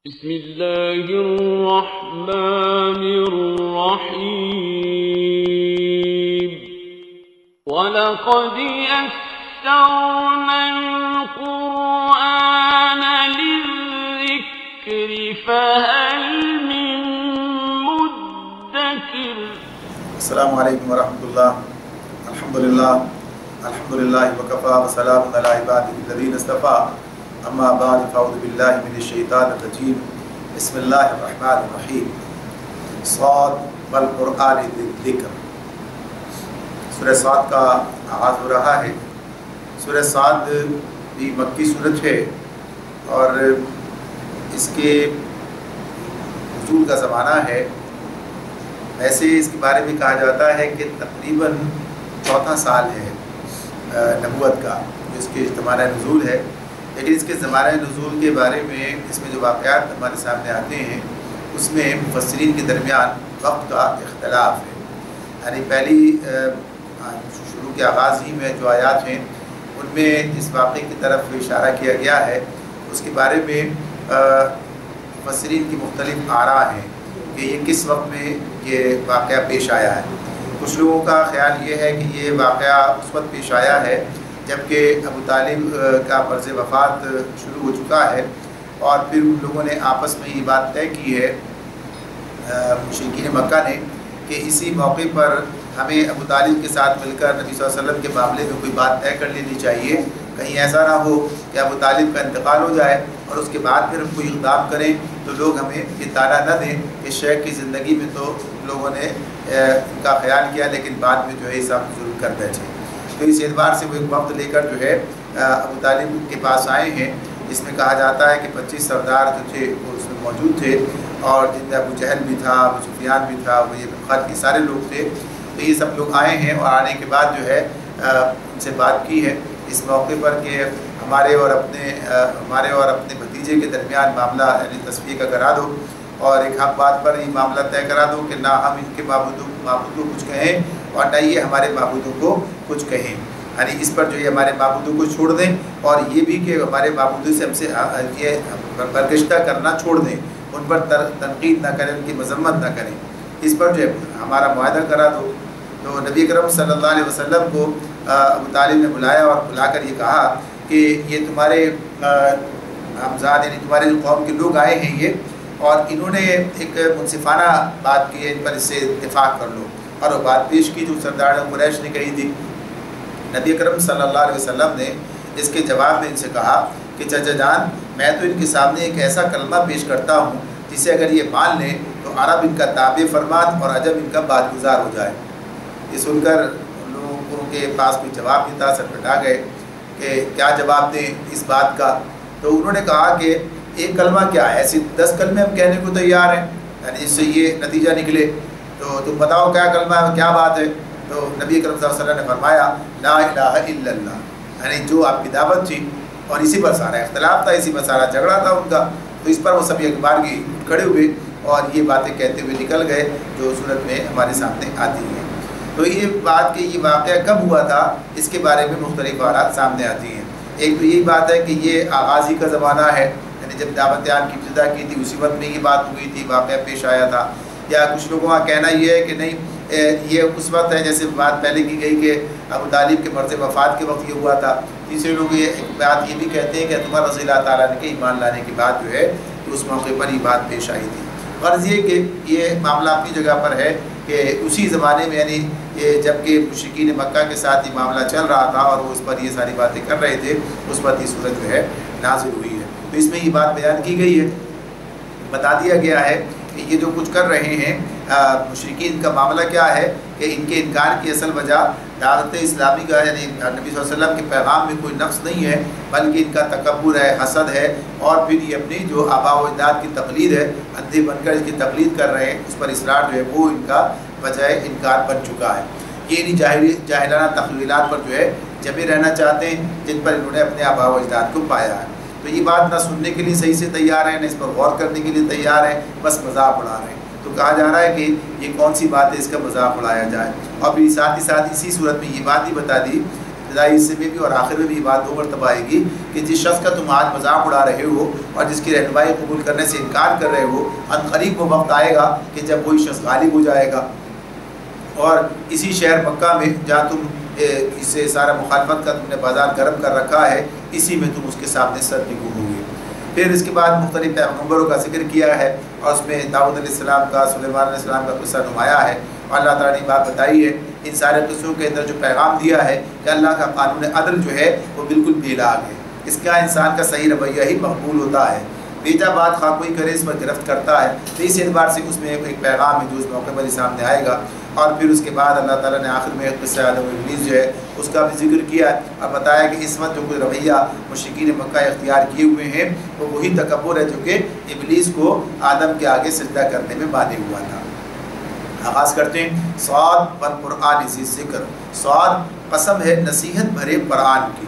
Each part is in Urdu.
بسم اللہ الرحمن الرحیم وَلَقَدْ يَسَّرْنَا الْقُرْآنَ لِلذِّكْرِ فَهَلْ مِن مُدَّكِرٍ۔ السلام علیکم ورحمۃ اللہ۔ الحمدللہ وکفیٰ وسلام علی عبادہ الذین اصطفیٰ، اما بعد فاعوذ باللہ من الشیطان الرجیم، بسم اللہ الرحمن الرحیم۔ صاد والقرآن ذی الذکر۔ سورہ صاد کا آغاز ہو رہا ہے۔ سورہ صاد بھی مکی سورت ہے اور اس کے نزول کا زمانہ ہے۔ ایسے اس کے بارے میں کہا جاتا ہے کہ تقریباً 14 سال ہے نبوت کا اس کے زمانہ نزول ہے، لیکن اس کے زمانہ نزول کے بارے میں اس میں جو واقعات ہمارے سامنے آتے ہیں اس میں مفسرین کے درمیان وقت کا اختلاف ہے۔ یعنی پہلی شروع کے آغاز ہی میں جو آیات ہیں ان میں اس واقعے کی طرف اشارہ کیا گیا ہے، اس کے بارے میں مفسرین کی مختلف آراء ہیں کہ یہ کس وقت میں یہ واقعہ پیش آیا ہے۔ کچھ لوگوں کا خیال یہ ہے کہ یہ واقعہ اس وقت پیش آیا ہے جبکہ ابو طالب کا مرض وفات شروع ہو چکا ہے، اور پھر ان لوگوں نے آپس میں یہ بات طے کی ہے مشرکین مکہ نے کہ اسی موقع پر ہمیں ابو طالب کے ساتھ مل کر نبی صلی اللہ علیہ وسلم کے معاملے میں کوئی بات طے کر لینی چاہیے، کہیں ایسا نہ ہو کہ ابو طالب کا انتقال ہو جائے اور اس کے بعد پھر ہم کوئی اقدام کریں تو لوگ ہمیں یہ طعنہ نہ دیں کہ شیخ کی زندگی میں تو لوگوں نے ان کا خیال کیا لیکن بعد میں جو ہے سب ظلم کر بیٹھے۔ تو اس اعتبار سے وہ ایک وقت لے کر جو ہے ابو طالب کے پاس آئے ہیں، جس میں کہا جاتا ہے کہ 25 سردار جو تھے وہ اس میں موجود تھے، اور جن میں ابو جہل بھی تھا، ابو سفیان بھی تھا، وہ یہ خالد کے سارے لوگ تھے۔ تو یہ سب لوگ آئے ہیں اور آنے کے بعد جو ہے ان سے بات کی ہے اس موقع پر کہ ہمارے اور اپنے بھتیجے کے درمیان معاملہ یعنی تصفیہ کا کرا دو، اور ایک حق بات پر یہ معاملہ طے کرا دو کہ نہ ہم ان کے معبودوں کو کچھ کہیں اور نہ یہ ہمارے معبودوں کو کچھ کہیں، یعنی اس پر جو یہ ہمارے معبودوں کو چھوڑ دیں، اور یہ بھی کہ ہمارے معبودوں سے ہم سے یہ برگشتہ کرنا چھوڑ دیں، ان پر تنقید نہ کریں، ان کی مذمت نہ کریں، اس پر جو ہے ہمارا معاہدہ کرا دو۔ تو نبی اکرم صلی اللہ علیہ وسلم کو ابو طالب نے بلایا اور بلا کر یہ کہا کہ یہ تمہارے ہمزاد یعنی تمہارے جو قوم کے لوگ آئے ہیں یہ، اور انہوں نے ایک منصفانہ بات کی ہے، ان پر اس سے اتفاق کر لو، اور وہ بات پیش کی جو سردار قریش نے کہی تھی۔ نبی اکرم صلی اللہ علیہ وسلم نے اس کے جواب میں ان سے کہا کہ چچا جان، میں تو ان کے سامنے ایک ایسا کلمہ پیش کرتا ہوں جسے اگر یہ مان لیں تو عرب ان کا تابع فرمان اور عجم ان کا بات گزار ہو جائے۔ یہ سن کر لوگوں کے پاس کوئی جواب نہیں تھا، سر پٹا گئے کہ کیا جواب دیں اس بات کا۔ تو انہوں نے کہا کہ ایک کلمہ کیا ہے، ایسے 10 کلمے ہم کہنے کو تیار ہیں، یعنی اس سے یہ نتیجہ نکلے، تو تم بتاؤ کیا کلمہ ہے، کیا بات ہے۔ تو نبی اکرم صلی اللہ علیہ وسلم نے فرمایا لا الہ الا اللہ، یعنی جو آپ کی دعوت تھی، اور اسی پر سارا اختلاف تھا، اسی پر سارا جھگڑا تھا ان کا، تو اس پر وہ سب ایک بار کی کھڑے ہوئے اور یہ باتیں کہتے ہوئے نکل گئے جو صورت میں ہمارے سامنے آتی ہیں۔ تو یہ بات کہ یہ واقعہ کب ہوا تھا اس کے بارے میں مختلف حالات سامنے آتی ہیں۔ ایک تو یہی بات ہے کہ یہ آغازی کا زمانہ ہے، یعنی جب دعوت عام کی ابتدا کی تھی اسی وقت میں یہ بات ہوئی تھی، واقعہ پیش آیا تھا، یا کچھ لوگوں کا کہنا یہ ہے کہ نہیں یہ اس وقت ہے جیسے بات پہلے کی گئی کہ ابو طالب کے مرض وفات کے وقت یہ ہوا تھا۔ تیسرے لوگ یہ بات یہ بھی کہتے ہیں کہ تمہارا رضی اللہ تعالیٰ نے کہ ایمان لانے کے بعد جو ہے کہ اس موقع پر یہ بات پیش آئی تھی۔ غرض یہ کہ یہ معاملہ اپنی جگہ پر ہے کہ اسی زمانے میں یعنی جب کہ مشرکین مکہ کے ساتھ یہ معاملہ چل رہا تھا اور وہ اس پر یہ ساری باتیں کر رہے تھے، اس وقت یہ صورت جو ہے نازل ہوئی ہے۔ تو اس میں یہ بات بیان کی گئی ہے، بتا دیا گیا ہے کہ یہ جو کچھ کر رہے ہیں مشرکین کا معاملہ کیا ہے کہ ان کے انکار کی اصل وجہ دعوت اسلامی کا یعنی نبی صلی اللہ علیہ وسلم کے پیغام میں کوئی نقص نہیں ہے، بلکہ ان کا تکبر ہے، حسد ہے، اور پھر یہ اپنی جو آباء و اجداد کی تقلید ہے، اندھے بن کر اس کی تقلید کر رہے ہیں، اس پر اصرار جو ہے وہ ان کا وجہ انکار بن چکا ہے۔ یہ انہیں جاہلانہ تخیلات پر جو ہے جمے رہنا چاہتے ہیں جن پر انہوں نے اپنے آباء و اجداد کو پایا ہے۔ تو یہ بات نہ سننے کے لیے صحیح سے تیار ہیں، نہ اس پر غور کرنے کے لیے تیار ہیں، بس مذاق اڑا رہے ہیں۔ تو کہا جا رہا ہے کہ یہ کون سی بات ہے اس کا مذاق اڑایا جائے، اور پھر ساتھ ہی ساتھ اسی صورت میں یہ بات ہی بتا دی ابتدائی حصے میں بھی اور آخر میں بھی یہ بات 2 مرتبہ آئے گی کہ جس شخص کا تم آج مذاق اڑا رہے ہو اور جس کی رہنمائی قبول کرنے سے انکار کر رہے ہو، ان قریب وہ وقت آئے گا کہ جب وہی شخص غالب ہو جائے گا، اور اسی شہر مکہ میں جہاں تم اس سے سارا مخالفت کا تم نے بازار گرم کر رکھا ہے، اسی میں تم اس کے سامنے سر نگو ہوگے۔ پھر اس کے بعد مختلف پیغمبروں کا ذکر کیا ہے اور اس میں داؤد علیہ السلام کا، سلیمان علیہ السلام کا قصہ نمایاں ہے، اور اللہ تعالیٰ نے بات بتائی ہے ان سارے قصوں کے اندر جو پیغام دیا ہے کہ اللہ کا قانون عدل جو ہے وہ بالکل بے لاگ ہے، اس کا انسان کا صحیح رویہ ہی مقبول ہوتا ہے، بیجا بات خواہ کوئی کرے اس پر گرفت کرتا ہے۔ تو اس اعتبار سے اس میں ایک پیغام ہے جو اس موقع پر سامنے آئے گا۔ اور پھر اس کے بعد اللہ تعالیٰ نے آخر میں قصہ آدم و ابلیس جو ہے اس کا بھی ذکر کیا اور بتایا کہ اس وقت جو کوئی رویہ مشرکین مکہ اختیار کیے ہوئے ہیں وہ وہی تکبر ہے جو کہ ابلیس کو آدم کے آگے سجدہ کرنے میں مانے ہوا تھا۔ آغاز کرتے ہیں صاد والقرآن ذی ذکر۔ صاد قسم ہے نصیحت بھرے قرآن کی۔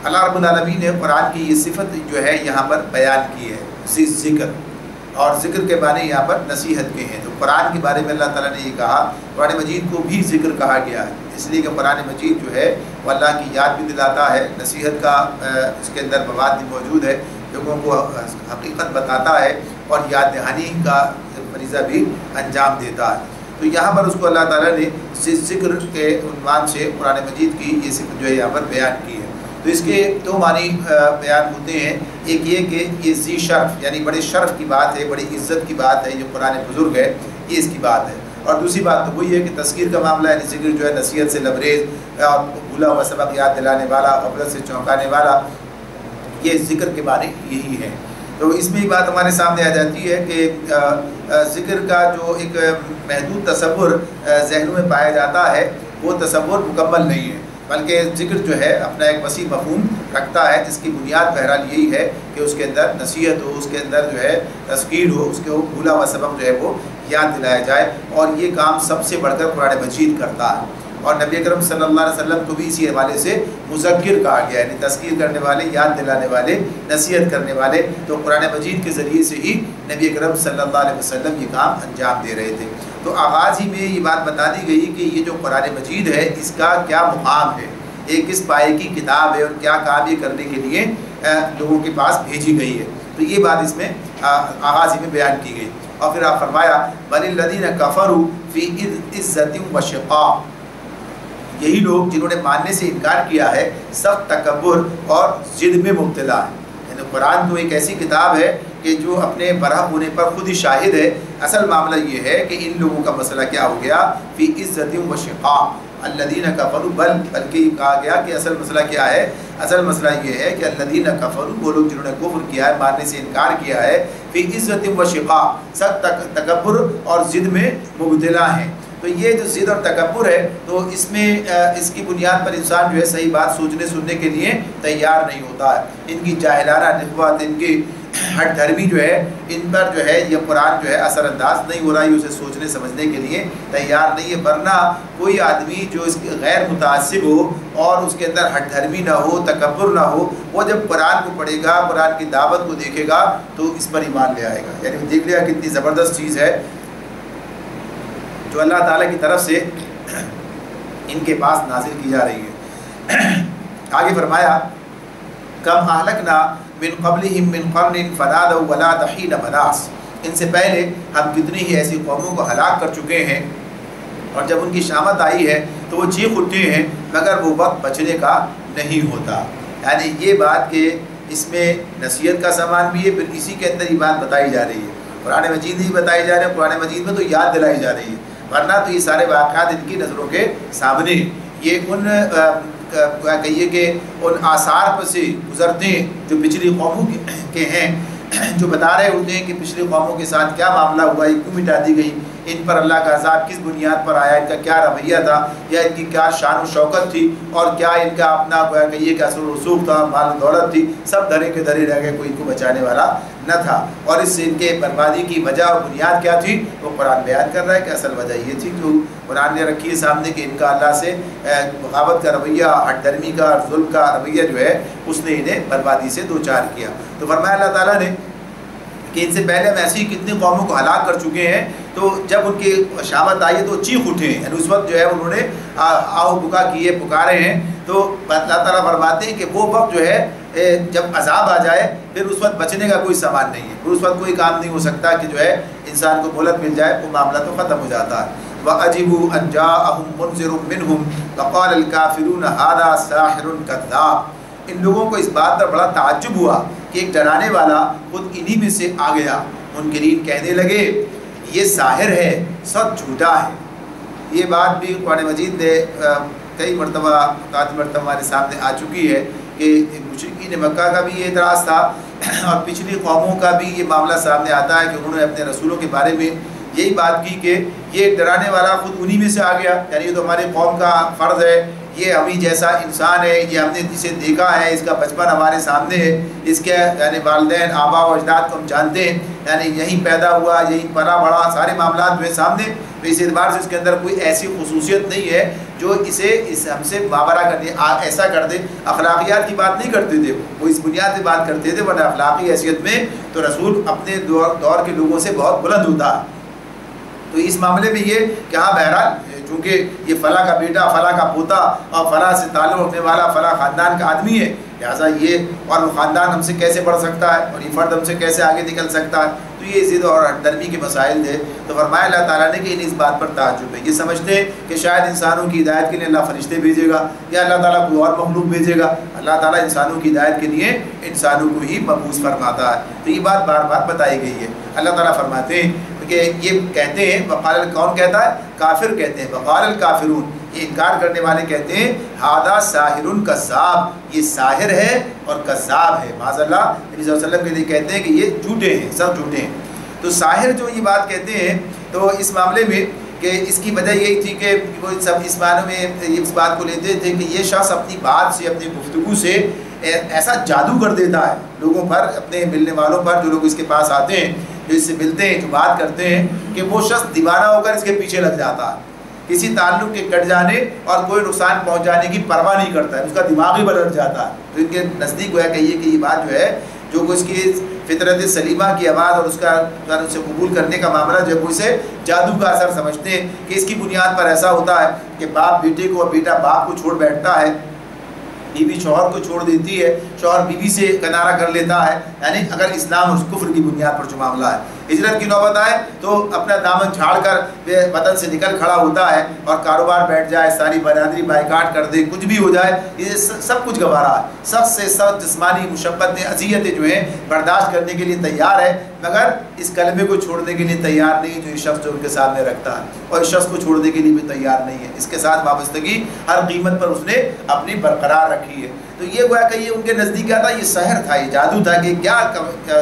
اللہ رب العالمین نے قرآن کی یہ صفت جو ہے یہاں پر بیان کی ہے، ذی ذکر، اور ذکر کے معنی یہاں پر نصیحت کے ہیں۔ تو قرآن کے بارے میں اللہ تعالیٰ نے یہ کہا، قرآن مجید کو بھی ذکر کہا گیا ہے، اس لیے کہ قرآن مجید جو ہے وہ اللہ کی یاد بھی دلاتا ہے، نصیحت کا اس کے اندر مواد بھی موجود ہے، لوگوں کو حقیقت بتاتا ہے اور یاد دہانی کا فریضہ بھی انجام دیتا ہے۔ تو یہاں پر اس کو اللہ تعالیٰ نے ذکر کے عنوان سے قرآن مجید کی یہ صفت جو ہے یہاں پر بیان کی ہے۔ تو اس کے 2 معنی بیان ہوتے ہیں، ایک یہ کہ یہ ذی شرف یعنی بڑے شرف کی بات ہے، بڑی عزت کی بات ہے، یہ قرآن بزرگ ہے، یہ اس کی بات ہے، اور دوسری بات تو وہی ہے کہ تذکیر کا معاملہ یعنی ذکر جو ہے نصیحت سے لبریز اور بھولا ہوا سبق یاد دلانے والا، غفلت سے چونکانے والا، یہ ذکر کے معنی یہی ہے۔ تو اس میں یہ بات ہمارے سامنے آ جاتی ہے کہ ذکر کا جو ایک محدود تصور ذہنوں میں پایا جاتا ہے وہ تصور مکمل نہیں ہے، بلکہ ذکر جو ہے اپنا ایک وسیع مفہوم رکھتا ہے، جس کی بنیاد بہرحال یہی ہے کہ اس کے اندر نصیحت ہو، اس کے اندر جو ہے تذکیر ہو، اس کے بھولا ہوا سبق جو ہے وہ یاد دلایا جائے، اور یہ کام سب سے بڑھ کر قرآن مجید کرتا ہے۔ اور نبی اکرم صلی اللہ علیہ وسلم کو بھی اسی حوالے سے مذکر کہا گیا، یعنی تذکیر کرنے والے، یاد دلانے والے، نصیحت کرنے والے۔ تو قرآن مجید کے ذریعے سے ہی نبی اکرم صلی اللہ علیہ وسلم یہ کام انجام دے رہے تھے۔ تو آغاز ہی میں یہ بات بتا دی گئی کہ یہ جو قرآن مجید ہے اس کا کیا مقام ہے، یہ کس پائے کی کتاب ہے اور کیا کام یہ کرنے کے لیے لوگوں کے پاس بھیجی گئی ہے۔ تو یہ بات اس میں آغاز ہی میں بیان کی گئی، اور پھر آپ فرمایا بل الذین کفروا فی عزۃ و شقاق، یہی لوگ جنہوں نے ماننے سے انکار کیا ہے سخت تکبر اور ضد میں مبتلا ہے۔ یعنی قرآن تو ایک ایسی کتاب ہے کہ جو اپنے برحق ہونے پر خود ہی شاہد ہے۔ اصل معاملہ یہ ہے کہ ان لوگوں کا مسئلہ کیا ہو گیا، فی عزت و شقاق الذین کفروا، بلکہ یہ کہا گیا کہ اصل مسئلہ کیا ہے، اصل مسئلہ یہ ہے کہ الذین کفروا، وہ لوگ جنہوں نے کفر کیا ہے، ماننے سے انکار کیا ہے، فی عزت و شقاق، سخت تکبر اور ضد میں مبتلا ہیں۔ تو یہ جو ضد اور تکبر ہے تو اس میں اس کی بنیاد پر انسان جو ہے صحیح بات سوچنے سننے کے لیے تیار نہیں ہوتا ہے۔ ان کی جاہلانہ نخوت، ان کی ہٹ دھرمی جو ہے، ان پر جو ہے یہ قرآن جو ہے اثر انداز نہیں ہو رہا ہے، اسے سوچنے سمجھنے کے لیے تیار نہیں ہے۔ ورنہ کوئی آدمی جو اس کے غیر متعصب ہو اور اس کے اندر ہٹ دھرمی نہ ہو، تکبر نہ ہو، وہ جب قرآن کو پڑھے گا، قرآن کی دعوت کو دیکھے گا تو اس پر ایمان لے آئے گا۔ یعنی دیکھ لیا کتنی زبردست چیز ہے جو اللہ تعالیٰ کی طرف سے ان کے پاس نازل کی جا رہی ہے۔ آگے فرمایا کم اہلکنا من قبلہم من قرن فنادوا ولا حین مناص، ان سے پہلے ہم کتنی ہی ایسی قوموں کو ہلاک کر چکے ہیں اور جب ان کی شامت آئی ہے تو وہ چیخ اٹھے ہیں مگر وہ وقت بچنے کا نہیں ہوتا۔ یعنی یہ بات کہ اس میں نصیحت کا سامان بھی ہے، پھر اسی کے اندر یہ بات بتائی جا رہی ہے، قرآن مجید ہی بتائی جا رہے ہیں، قرآن مجید میں تو یاد دلائی جا رہی ہے، ورنہ تو یہ سارے واقعات ان کی نظروں کے سامنے، یہ ان کہیے کہ ان آثار پر سے گزرتے ہیں جو پچھلی قوموں کے ہیں، جو بتا رہے ہوتے ہیں کہ پچھلی قوموں کے ساتھ کیا معاملہ ہوا، یہ کیوں مٹا دی گئی، ان پر اللہ کا عذاب کس بنیاد پر آیا، ان کا کیا رویہ تھا، یا ان کی کیا شان و شوکت تھی، اور کیا ان کا اپنا کہیے کہ اثر و رسوخ تھا، مال و دولت تھی، سب دھرے کے دھرے رہ گئے، کوئی ان کو بچانے والا نہ تھا۔ اور اس سے ان کے بربادی کی وجہ اور بنیاد کیا تھی وہ قرآن بیان کر رہا ہے کہ اصل وجہ یہ تھی کہ قرآن نے رکھی ہے سامنے کہ ان کا اللہ سے بغاوت کا رویہ، ہٹ دھرمی کا، ظلم کا رویہ جو ہے اس نے انہیں بربادی سے دوچار کیا۔ تو فرمایا اللہ تعالیٰ نے کہ ان سے پہلے ہم ایسی کتنی قوموں کو ہلاک کر چکے ہیں، تو جب ان کی شامت آئی تو چیخ اٹھے، یعنی اس وقت جو ہے انہوں نے آؤ بکا کیے، پکارے ہیں. تو اللہ تعالیٰ فرماتے ہیں کہ وہ وقت جو ہے جب عذاب آ جائے پھر اس وقت بچنے کا کوئی سامان نہیں ہے، پھر اس وقت کوئی کام نہیں ہو سکتا کہ جو ہے انسان کو مہلت مل جائے، وہ معاملہ تو ختم ہو جاتا ہے. وَأَجِبُوا أَن جَاءَهُم مُنذِرٌ مِّنْهُمْ فَقَالَ الْكَافِرُونَ هَٰذَا سَاحِرٌ كَذَّابٌ. ان لوگوں کو اس بات پر بڑا تعجب ہوا کہ ایک ڈرانے والا خود انہی میں سے آ گیا. منکرین کہنے لگے یہ ساحر ہے، سچ جھوٹا ہے. یہ بات بھی قرآن مجید نے کئی مرتبہ ہمارے سامنے آ چکی ہے کہ مشرکین مکہ کا بھی یہ اعتراض تھا اور پچھلی قوموں کا بھی یہ معاملہ سامنے آتا ہے کہ انہوں نے اپنے رسولوں کے بارے میں یہی بات کی کہ یہ ڈرانے والا خود انہی میں سے آ گیا، یعنی یہ تو ہماری قوم کا فرض ہے، یہ ہمیں جیسا انسان ہے، یہ ہم نے اسے دیکھا ہے، اس کا بچپن ہمارے سامنے ہے، اس کے یعنی والدین آبا و اجداد کو ہم جانتے ہیں، یعنی یہیں پیدا ہوا، یہیں پلا بڑا، سارے معاملات جو ہے سامنے. تو اس اعتبار سے اس کے اندر کوئی ایسی خصوصیت نہیں ہے جو اسے ہم سے مابرہ کر دے، ایسا کر دے. اخلاقیات کی بات نہیں کرتے تھے وہ، اس بنیاد پہ بات کرتے تھے، ورنہ اخلاقی حیثیت میں تو رسول اپنے دور کے لوگوں سے بہت بلند ہوتا ہے. تو اس معاملے میں یہ کہ ہاں بہرحال چونکہ یہ فلاں کا بیٹا، فلاں کا پوتا اور فلاں سے تعلق رکھنے والا فلاں خاندان کا آدمی ہے، لہٰذا یہ اور وہ خاندان ہم سے کیسے بڑھ سکتا ہے اور یہ فرد ہم سے کیسے آگے نکل سکتا ہے. تو یہ ضد اور ہٹ درمی کے مسائل تھے. تو فرمایا اللہ تعالیٰ نے کہ انہیں اس بات پر تعجب ہے، یہ سمجھتے ہیں کہ شاید انسانوں کی ہدایت کے لیے اللہ فرشتے بھیجے گا یا اللہ تعالیٰ کوئی اور مخلوق بھیجے گا. اللہ تعالیٰ انسانوں کی ہدایت کے لیے انسانوں کو ہی مبعوث فرماتا ہے. تو یہ بات بار بار بتائی گئی ہے. اللہ تعالیٰ فرماتے ہیں کہ یہ کہتے ہیں، وقال، کون کہتا ہے؟ کافر کہتے ہیں. وقال الکافرون، یہ انکار کرنے والے کہتے ہیں ھذا ساحر کذاب، یہ ساحر ہے اور کذاب ہے. معاذ اللہ، نبی صلی اللہ علیہ وسلم کے لیے کہتے ہیں کہ یہ جھوٹے ہیں، سب جھوٹے ہیں. تو ساحر جو یہ بات کہتے ہیں تو اس معاملے میں کہ اس کی وجہ یہی تھی کہ وہ سب اس معنی میں اس بات کو لیتے تھے کہ یہ شخص اپنی بات سے، اپنی گفتگو سے ایسا جادو کر دیتا ہے لوگوں پر، اپنے ملنے والوں پر، جو لوگ اس کے پاس آتے ہیں، جو اس سے ملتے ہیں، جو بات کرتے ہیں، کہ وہ شخص دیوانہ ہو کر اس کے پیچھے لگ جاتا ہے. کسی تعلق کے کٹ جانے اور کوئی نقصان پہنچانے کی پرواہ نہیں کرتا ہے، اس کا دماغ ہی بدل جاتا ہے. تو ان کے نزدیک گویا کہیے کہ یہ بات جو ہے، جو اس کی فطرت سلیمہ کی آواز اور اس کا اسے قبول کرنے کا معاملہ جو ہے وہ اسے جادو کا اثر سمجھتے ہیں کہ اس کی بنیاد پر ایسا ہوتا ہے کہ باپ بیٹے کو اور بیٹا باپ کو چھوڑ بیٹھتا ہے، بیوی شوہر کو چھوڑ دیتی ہے، شوہر بیوی سے کنارہ کر لیتا ہے. یعنی اگر اسلام اور کفر کی بنیاد پر جو معاملہ ہے، ہجرت کی نوبت آئے تو اپنا دامن جھاڑ کر وطن سے نکل کھڑا ہوتا ہے اور کاروبار بیٹھ جائے، ساری برادری بائیکاٹ کر دے، کچھ بھی ہو جائے، یہ سب کچھ گوارا ہے. سخت سے سخت جسمانی مشقتیں، اذیتیں جو ہیں برداشت کرنے کے لیے تیار ہے، مگر اس کلمے کو چھوڑنے کے لیے تیار نہیں جو یہ شخص جو ان کے سامنے رکھتا ہے، اور اس شخص کو چھوڑنے کے لیے بھی تیار نہیں ہے. اس کے ساتھ وابستگی ہر قیمت پر اس نے اپنی برقرار رکھی ہے. تو یہ گویا کہ یہ ان کے نزدیک کیا تھا؟ یہ سحر تھا، یہ جادو تھا کہ کیا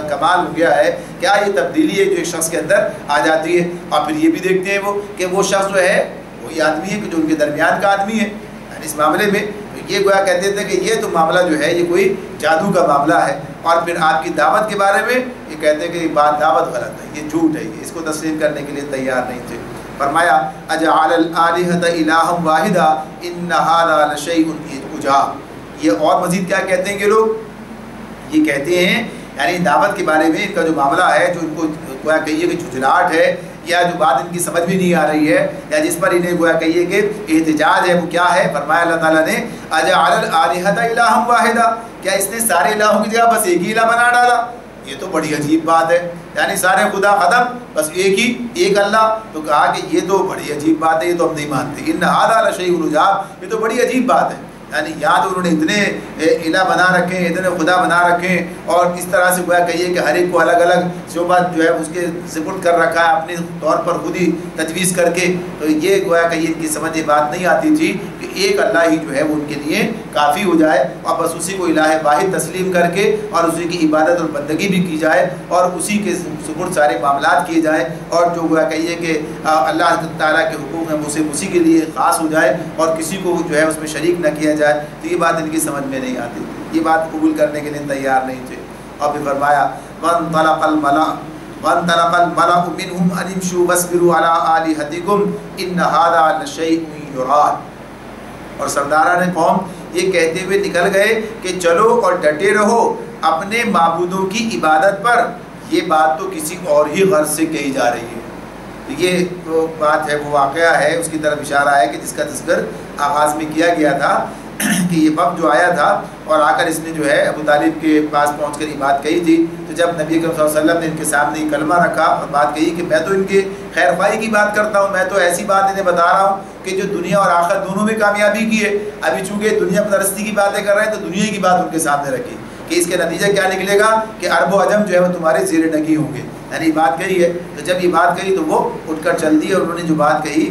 کمال ہو گیا ہے، کیا یہ تبدیلی ہے جو ایک شخص کے اندر آ جاتی ہے. اور پھر یہ بھی دیکھتے ہیں وہ کہ وہ شخص جو ہے وہی آدمی ہے کہ جو ان کے درمیان کا آدمی ہے. یعنی اس معاملے میں یہ گویا کہتے تھے کہ یہ تو معاملہ جو ہے یہ کوئی جادو کا معاملہ ہے. اور پھر آپ کی دعوت کے بارے میں یہ کہتے ہیں کہ یہ بات دعوت غلط ہے، یہ جھوٹ ہے، اس کو تسلیم کرنے کے لیے تیار نہیں تھے. فرمایا اجعل الآلہۃ الہا واحدا ان ھذا لشیء عجاب. یہ اور مزید کیا کہتے ہیں کہ لوگ یہ کہتے ہیں، یعنی دعوت کے بارے میں ان کا جو معاملہ ہے، جو ان کو گویا کہیے کہ جھجھلاہٹ ہے یا جو بات ان کی سمجھ میں نہیں آ رہی ہے یا جس پر انہیں گویا کہیے کہ احتجاج ہے، وہ کیا ہے؟ فرمایا اللہ تعالیٰ نے اجعل الآلہۃ الہا واحدا، کیا اس نے سارے الہوں کی جگہ بس ایک ہی الہ بنا ڈالا؟ یہ تو بڑی عجیب بات ہے. یعنی سارے خدا ختم، بس ایک اللہ. تو کہا کہ یہ تو بڑی عجیب بات ہے، یہ تو ہم نہیں مانتے. ان ھذا لشیء عجاب، یہ تو بڑی عجیب بات ہے. یعنی یا تو انہوں نے اتنے الہ بنا رکھے ہیں، اتنے خدا بنا رکھے ہیں، اور اس طرح سے گویا کہیے کہ ہر ایک کو الگ الگ شعبہ جو ہے اس کے سپرد کر رکھا ہے اپنے طور پر خود ہی تجویز کر کے. تو یہ گویا کہیے ان کی سمجھ یہ بات نہیں آتی تھی کہ ایک اللہ ہی جو ہے وہ ان کے لیے کافی ہو جائے اور بس اسی کو الہ واحد تسلیم کر کے اور اسی کی عبادت اور بندگی بھی کی جائے اور اسی کے سپرد سارے معاملات کیے جائیں، اور جو گویا کہیے کہ اللہ تعالیٰ کے حقوق ہیں اسے اسی کے لیے خاص ہو جائے اور کسی کو جو ہے اس میں شریک نہ کیا جائے. تو یہ بات ان کی سمجھ میں نہیں آتی، یہ بات قبول کرنے کے لیے تیار نہیں تھے. اور پھر فرمایا وانطلق الملأ منهم ان امشوا واصبروا على آلهتكم ان هذا لشيء يراد. اور سرداران قوم یہ کہتے ہوئے نکل گئے کہ چلو اور ڈٹے رہو اپنے معبودوں کی عبادت پر، یہ بات تو کسی اور ہی غرض سے کہی جا رہی ہے. تو یہ وہ بات ہے، وہ واقعہ ہے، اس کی طرف اشارہ ہے کہ جس کا تذکر آغاز میں کیا گیا تھا کہ یہ وقت جو آیا تھا اور آ کر اس نے جو ہے ابو طالب کے پاس پہنچ کر یہ بات کہی تھی. تو جب نبی اکرم صلی اللہ علیہ وسلم نے ان کے سامنے یہ کلمہ رکھا اور بات کہی کہ میں تو ان کے خیر خواہی کی بات کرتا ہوں، میں تو ایسی بات انہیں بتا رہا ہوں کہ جو دنیا اور آخرت دونوں میں کامیابی کی ہے. ابھی چونکہ دنیا پرستی کی باتیں کر رہے ہیں تو دنیا کی بات ان کے سامنے رکھی کہ اس کے نتیجہ کیا نکلے گا کہ عرب و عجم جو ہے وہ تمہارے زیر نگی ہوں گے. یعنی بات کہی ہے. تو جب یہ بات کہی تو وہ اٹھ کر چل دی اور انہوں نے جو بات کہی،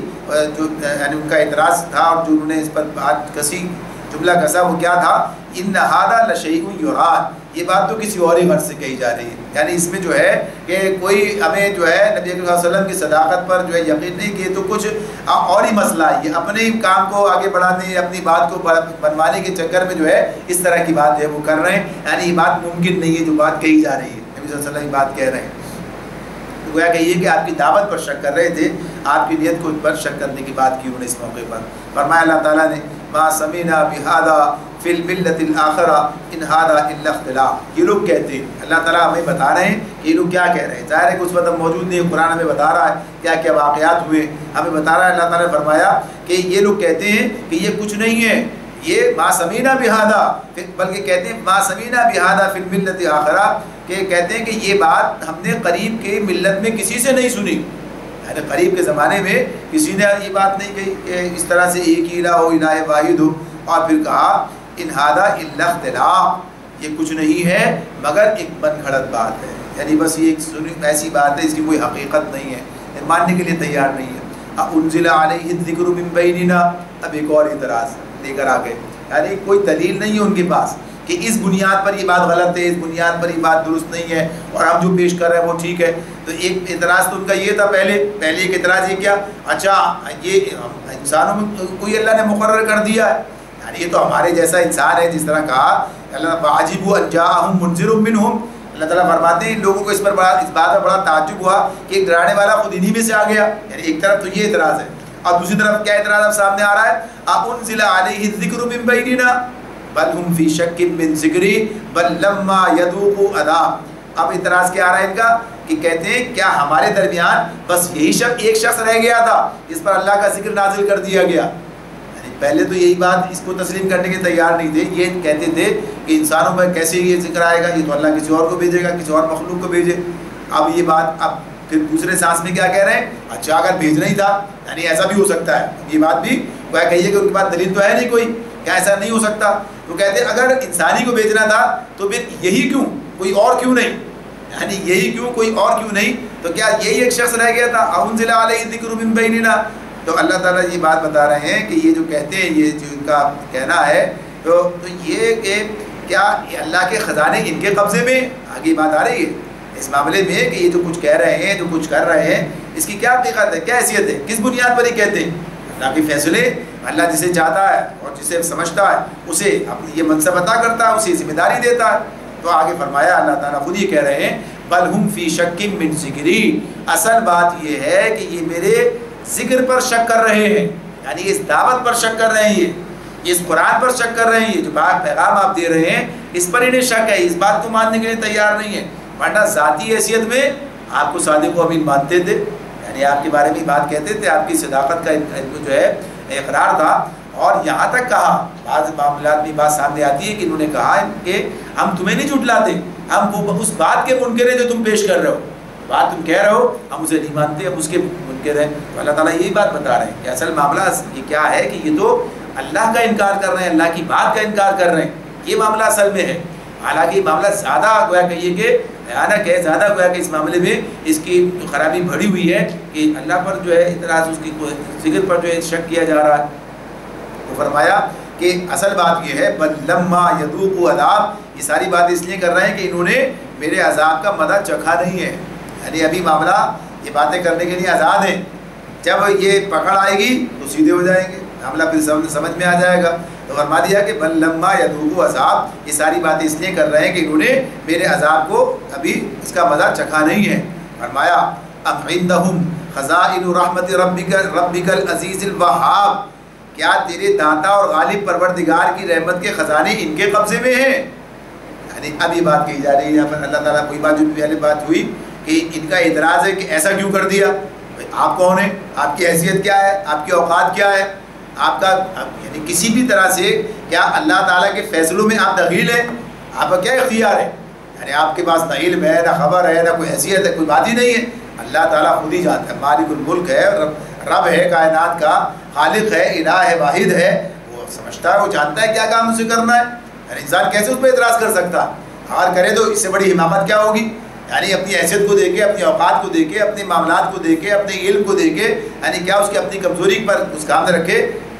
جو یعنی ان کا اعتراض تھا اور جو انہوں نے اس پر بات کسی جملہ کسا، وہ کیا تھا؟ ان ھذا لشیء یراد. یہ بات تو کسی اور ہی غرض سے کہی جا رہی ہے. یعنی اس میں جو ہے کہ کوئی ہمیں جو ہے نبی اکرم صلی اللہ علیہ وسلم کی صداقت پر جو ہے یقین نہیں کہ تو کچھ اور ہی مسئلہ ہے. یہ اپنے ہی کام کو آگے بڑھانے، اپنی بات کو بنوانے کے چکر میں جو ہے اس طرح کی بات جو ہے وہ کر رہے ہیں. یعنی یہ بات ممکن نہیں ہے جو بات کہی جا رہی ہے. نبی صلی اللہ علیہ وسلم یہ بات کہہ رہے ہیں. گویا کہ یہ کہ آپ کی دعوت پر شک کر رہے تھے، آپ کی نیت کو پر شک کرنے کی بات کی انہوں نے اس موقع پر. فرمایا اللہ تعالیٰ نے ما سمعنا بہذا فی الملۃ الاخرہ ان ھذا الا اختلاف. یہ لوگ کہتے ہیں، اللہ تعالیٰ ہمیں بتا رہے ہیں کہ یہ لوگ کیا کہہ رہے ہیں. ظاہر ہے کہ اس وقت ہم موجود نہیں، قرآن ہمیں بتا رہا ہے کیا کیا واقعات ہوئے، ہمیں بتا رہا ہے. اللہ تعالیٰ نے فرمایا کہ یہ لوگ کہتے ہیں کہ یہ کچھ نہیں ہے، یہ ما سمعنا بہذا، بلکہ کہتے ہیں ما سمعنا بہذا فی الملۃ الاخرہ، کہ کہتے ہیں کہ یہ بات ہم نے قریب کے ملت میں کسی سے نہیں سنی. یعنی قریب کے زمانے میں کسی نے یہ بات نہیں کہی کہ اس طرح سے ایک ہی الہ ہو، الہ واحد ہو. اور پھر کہا ان ھذا الا اختلاف، یہ کچھ نہیں ہے مگر ایک من گھڑت بات ہے. یعنی بس یہ ایک ایسی بات ہے، اس کی کوئی حقیقت نہیں ہے، ماننے کے لیے تیار نہیں ہے. انزل علیہ الذکر من بیننا، اب ایک اور اعتراض لے کر آ گئے. یعنی کوئی دلیل نہیں ہے ان کے پاس کہ اس بنیاد پر یہ بات غلط ہے، اس بنیاد پر یہ بات درست نہیں ہے اور ہم جو پیش کر رہے ہیں وہ ٹھیک ہے. تو ایک اعتراض تو ان کا یہ تھا پہلے ایک اعتراض یہ کیا، اچھا یہ انسانوں میں کوئی اللہ نے مقرر کر دیا ہے، یعنی یہ تو ہمارے جیسا انسان ہے. جس طرح کہا اللہ فعجبوا ان جاءهم منذر منهم، اللہ تعالیٰ فرماتے ہیں لوگوں کو اس پر اس بات پر بڑا تعجب ہوا کہ ایک ڈرانے والا خود انہی میں سے آ گیا. یعنی ایک طرف تو یہ اعتراض ہے اور دوسری طرف کیا اعتراض اب سامنے آ رہا ہے، انزل علیہ الذکر من بیننا بل ہم فی شک من ذکری بل لما یذوقوا عذاب. اب اعتراض کیا آ رہا ہے ان کا کہ کہتے ہیں کیا ہمارے درمیان بس یہی ایک شخص رہ گیا تھا جس پر اللہ کا ذکر نازل کر دیا گیا. یعنی پہلے تو یہی بات اس کو تسلیم کرنے کے تیار نہیں تھے. یہ کہتے تھے کہ انسانوں میں کیسے یہ ذکر آئے گا، یہ تو اللہ کسی اور کو بھیجے گا، کسی اور مخلوق کو بھیجے. اب یہ بات اب پھر دوسرے سانس میں کیا کہہ رہے ہیں، اچھا اگر بھیجنا ہی تھا یعنی ایسا بھی ہو سکتا ہے. یہ بات بھی کہیے کہ ان کے پاس دلیل تو ہے نہیں کوئی، کیا ایسا نہیں ہو سکتا. تو کہتے ہیں اگر انسانی کو بھیجنا تھا تو پھر یہی کیوں، کوئی اور کیوں نہیں، یعنی یہی کیوں، کوئی اور کیوں نہیں. تو کیا یہی ایک شخص رہ گیا تھا، انزل علیہ الذکر من بیننا. تو اللہ تعالیٰ یہ بات بتا رہے ہیں کہ یہ جو کہتے ہیں، یہ جو ان کا کہنا ہے تو یہ کہ کیا اللہ کے خزانے ان کے قبضے میں، آگے بات آ رہی ہے اس معاملے میں کہ یہ جو کچھ کہہ رہے ہیں، جو کچھ کر رہے ہیں، اس کی کیا حقیقت ہے، کیا حیثیت ہے، کس بنیاد پر یہ کہتے ہیں. اللہ کے فیصلے، اللہ جسے چاہتا ہے اور جسے سمجھتا ہے اسے اپنی یہ منصب عطا کرتا ہے، اسے ذمہ داری دیتا ہے. تو آگے فرمایا اللہ تعالیٰ خود یہ کہہ رہے ہیں بل ہم فی شک من ذکری، اصل بات یہ ہے کہ یہ میرے ذکر پر شک کر رہے ہیں. یعنی اس دعوت پر شک کر رہے ہیں، یہ اس قرآن پر شک کر رہے ہیں، یہ جو پیغام آپ دے رہے ہیں اس پر انہیں شک ہے، اس بات کو ماننے کے لیے تیار نہیں ہے. ورنہ ذاتی حیثیت میں آپ کو صادق و امین مانتے تھے، یعنی آپ کے بارے میں بات کہتے تھے، آپ کی صداقت کا جو ہے اقرار تھا. اور یہاں تک کہا، بعض معاملات میں بات سامنے آتی ہے کہ انہوں نے کہا کہ ہم تمہیں نہیں جھٹلاتے، ہم وہ اس بات کے منکر ہیں جو تم پیش کر رہے ہو، بات تم کہہ رہے ہو ہم اسے نہیں مانتے، ہم اس کے منکر ہیں. تو اللہ تعالیٰ یہی بات بتا رہے ہیں کہ اصل معاملہ یہ کیا ہے کہ یہ تو اللہ کا انکار کر رہے ہیں، اللہ کی بات کا انکار کر رہے ہیں، یہ معاملہ اصل میں ہے. حالانکہ یہ معاملہ زیادہ گویا کہیے کہ بھیانک ہے، زیادہ گویا کہ اس معاملے میں اس کی خرابی بڑھی ہوئی ہے کہ اللہ پر جو ہے اعتراض، اس کی ذکر پر جو ہے شک کیا جا رہا ہے. تو فرمایا کہ اصل بات یہ ہے بل لما یذوقوا عذاب، یہ ساری بات اس لیے کر رہے ہیں کہ انہوں نے میرے عذاب کا مزہ چکھا نہیں ہے. یعنی ابھی معاملہ یہ باتیں کرنے کے لیے آزاد ہیں، جب یہ پکڑ آئے گی تو سیدھے ہو جائیں گے، معاملہ پھر سمجھ میں آ جائے گا. تو فرما دیا کہ بل لما یذوقوا عذاب، یہ ساری باتیں اس لیے کر رہے ہیں کہ انہوں نے میرے عذاب کو ابھی اس کا مزہ چکھا نہیں ہے. فرمایا ام عندهم خزائن رحمت ربک العزیز الوہاب، کیا تیرے داتا اور غالب پروردگار کی رحمت کے خزانے ان کے قبضے میں ہیں؟ یعنی اب یہ بات کہی جا رہی ہے یہاں پر اللہ تعالیٰ کوئی بات جو پہلے بات ہوئی کہ ان کا اعتراض ہے کہ ایسا کیوں کر دیا، آپ کون ہیں، آپ کی حیثیت کیا ہے، آپ کی اوقات کیا ہے، آپ کا یعنی کسی بھی طرح سے کیا اللہ تعالیٰ کے فیصلوں میں آپ دخیل ہیں، آپ کا کیا اختیار ہے، یعنی آپ کے پاس نہ علم ہے نہ خبر ہے نہ کوئی حیثیت ہے، کوئی بات ہی نہیں ہے. اللہ تعالیٰ خود ہی جانتا ہے، مالک الملک ہے، رب ہے کائنات کا، خالق ہے، الہ ہے، واحد ہے، وہ سمجھتا ہے، وہ جانتا ہے کیا کام اسے کرنا ہے. یعنی انسان کیسے اس پہ اعتراض کر سکتا، اگر کرے تو اس سے بڑی حماقت کیا ہوگی. یعنی اپنی حیثیت کو دیکھے، اپنی اوقات کو دیکھے، اپنے معاملات کو دیکھے، اپنے علم کو دیکھے، یعنی کیا اس کی اپنی کمزوری پر اس کام میں رکھے،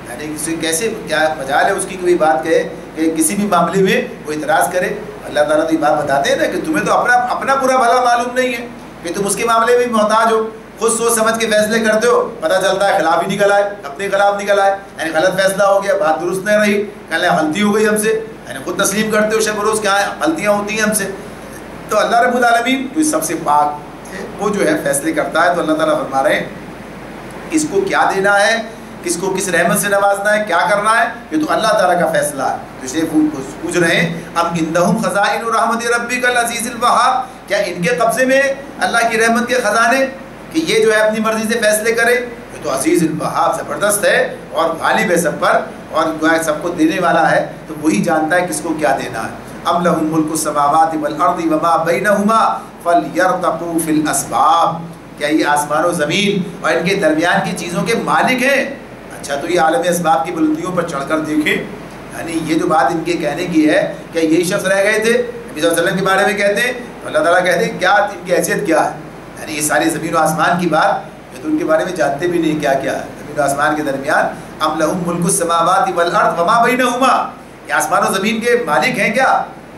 یعنی اسے کیسے کیا مجال ہے اس کی کوئی بات کہے کہ کسی بھی معاملے میں وہ اعتراض کرے. اللہ تعالیٰ تو یہ بات بتاتے ہیں نا کہ تمہیں تو اپنا برا بھلا معلوم نہیں ہے کہ تم اس کے معاملے میں محتاج ہو، خود سوچ سمجھ کے فیصلے کرتے ہو، پتہ چلتا ہے خلاف ہی نکل آئے، اپنے خلاف نکل آئے، یعنی غلط فیصلہ ہو گیا، بات درست نہیں رہی، کہنے غلطی ہو گئی ہم سے، یعنی خود تسلیم کرتے ہو شب روز کیا غلطیاں ہوتی ہیں ہم سے. تو اللہ رب العالمین جو سب سے پاک ہے وہ جو ہے فیصلے کرتا ہے. تو اللہ تعالیٰ فرما رہے ہیں کس کو کیا دینا ہے، کس کو کس رحمت سے نوازنا ہے، کیا کرنا ہے، یہ تو اللہ تعالیٰ کا فیصلہ ہے. تو اسے پوچھ رہے ہیں ام عندہم خزائن رحمت ربک العزیز الوہاب، کیا ان کے قبضے میں اللہ کی رحمت کے خزانے کہ یہ جو ہے اپنی مرضی سے فیصلے کرے. یہ تو عزیز الوہاب زبردست ہے اور غالب ہے سب پر اور جو ہے سب کو دینے والا ہے، تو وہی جانتا ہے کس کو کیا دینا ہے. ام لہم ملک السماوات والارض وما بینہما فلیرتقوا فی الاسباب، کیا یہ آسمان و زمین اور ان کے درمیان کی چیزوں کے مالک ہیں. اچھا تو یہ عالم اسباب کی بلندیوں پر چڑھ کر دیکھیں، یعنی یہ جو بات ان کے کہنے کی ہے کہ یہی شخص رہ گئے تھے نبی صلی اللہ علیہ وسلم کے بارے میں کہتے ہیں، تو اللہ تعالیٰ کہتے ہیں کیا ان کی حیثیت کیا ہے، یعنی یہ ساری زمین و آسمان کی بات یہ تو ان کے بارے میں جانتے بھی نہیں کیا کیا ہے زمین و آسمان کے درمیان. ام لہم ملک السماوات والارض وما بینہما، یہ آسمان و زمین کے مالک ہیں کیا،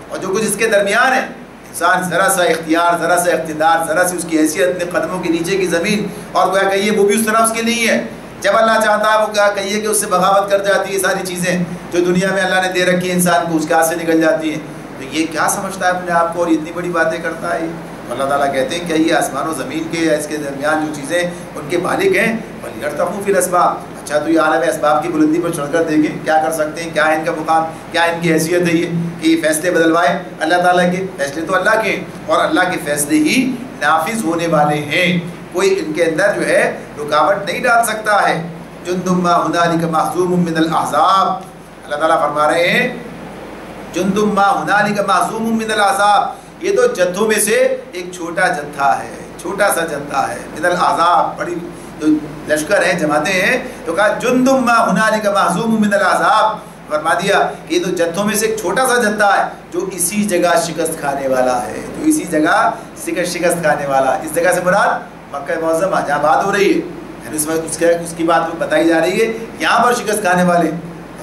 اور جو کچھ اس کے درمیان ہے. انسان ذرا سا اختیار، ذرا سا اقتدار، ذرا سی اس کی حیثیت، اپنے قدموں کے نیچے کی زمین، اور گویا کہیے وہ بھی اس طرح اس کے نہیں ہے. جب اللہ چاہتا ہے وہ کیا کہیے کہ اس سے بغاوت کر جاتی ہے، ساری چیزیں جو دنیا میں اللہ نے دے رکھی ہیں انسان کو اس کے ہاتھ سے نکل جاتی ہیں. تو یہ کیا سمجھتا ہے اپنے آپ کو اور اتنی بڑی باتیں کرتا ہے. اللہ تعالیٰ کہتے ہیں کہ یہ آسمان و زمین کے یا اس کے درمیان جو چیزیں ان کے مالک ہیں، فلیرتقوا فی الاسباب. اچھا تو یہ عالم اسباب کی بلندی پر چڑھ کر دیکھیں کیا کر سکتے ہیں، کیا ہے ان کا مقام، کیا ان کی حیثیت ہے یہ کہ یہ فیصلے بدلوائے. اللہ تعالیٰ کے فیصلے تو اللہ کے ہیں اور اللہ کے فیصلے ہی نافذ ہونے والے ہیں، کوئی ان کے اندر جو ہے رکاوٹ نہیں ڈال سکتا ہے. جند ما ہنالک محزوم من الاحزاب، اللہ تعالیٰ فرما رہے ہیں جند ما ہنالک محزوم من الاحزاب، یہ تو جتھوں میں سے ایک چھوٹا جتھا ہے، چھوٹا سا جتھا ہے. من الاحزاب بڑی جو لشکر ہیں، جماعتیں ہیں، تو کہا جند ما ہنالک محزوم من الاحزاب، فرما دیا کہ یہ تو جتھوں میں سے ایک چھوٹا سا جتھا ہے جو اسی جگہ شکست کھانے والا ہے، جو اسی جگہ شکست کھانے والا. اس جگہ سے مراد مکہ معظمہ جہاں بات ہو رہی ہے، یعنی اس کی بات بتائی جا رہی ہے یہاں پر شکست کھانے والے.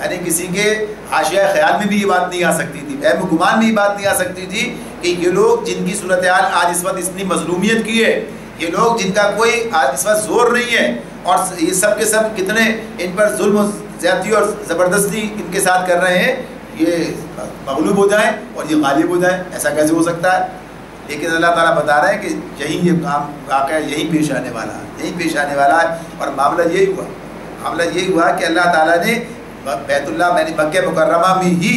یعنی کسی کے حاشیہ خیال میں بھی یہ بات نہیں آ سکتی تھی، وہم گمان میں یہ بات نہیں آ سکتی تھی کہ یہ لوگ جن کی صورتحال آج اس وقت اتنی مظلومیت کی ہے، یہ لوگ جن کا کوئی آج اس وقت زور نہیں ہے، اور یہ سب کے سب کتنے ان پر ظلم و زیادتی اور زبردستی ان کے ساتھ کر رہے ہیں، یہ مغلوب ہو جائیں اور یہ غالب ہو جائیں. ایسا کیسے ہو سکتا ہے؟ لیکن اللہ تعالیٰ بتا رہے ہیں کہ یہی یہ کام واقعہ یہی پیش آنے والا ہے، یہی پیش آنے والا ہے. اور معاملہ یہی ہوا کہ اللہ تعالیٰ نے بیت اللہ یعنی مکہ مکرمہ میں ہی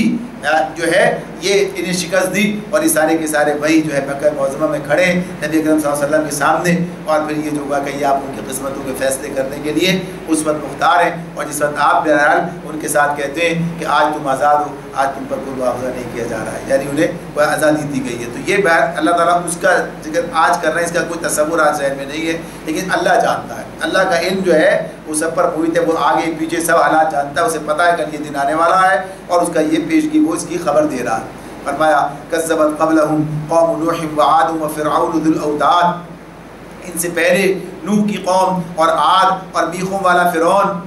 جو ہے یہ انہیں شکست دی، اور یہ سارے کے سارے وہی جو ہے مکہ معظمہ میں کھڑے نبی اکرم صلی اللہ علیہ وسلم کے سامنے، اور پھر یہ جو ہوا کہ آپ ان کی قسمتوں کے فیصلے کرنے کے لیے اس وقت مختار ہیں. اور جس وقت آپ بہرحال ان کے ساتھ کہتے ہیں کہ آج تم آزاد ہو، آج تم پر کوئی مواخذہ نہیں کیا جا رہا ہے، یعنی انہیں کوئی آزادی دی گئی ہے. تو یہ اللہ تعالیٰ اس کا ذکر آج کر رہے ہیں، اس کا کوئی تصور آج ذہن میں نہیں ہے، لیکن اللہ جانتا ہے، اللہ کا علم جو ہے وہ سب پر محیط ہے، وہ آگے پیچھے سب حالات جانتا ہے، اسے پتہ ہے کہ یہ دن آنے والا ہے، اور اس کا یہ پیشگی وہ اس کی خبر دے رہا ہے. فرمایا کذبت قبلہم قوم نوح وعاد وفرعون ذو الاوتاد، ان سے پہلے نوح کی قوم اور عاد اور بیخوں والا فرعون،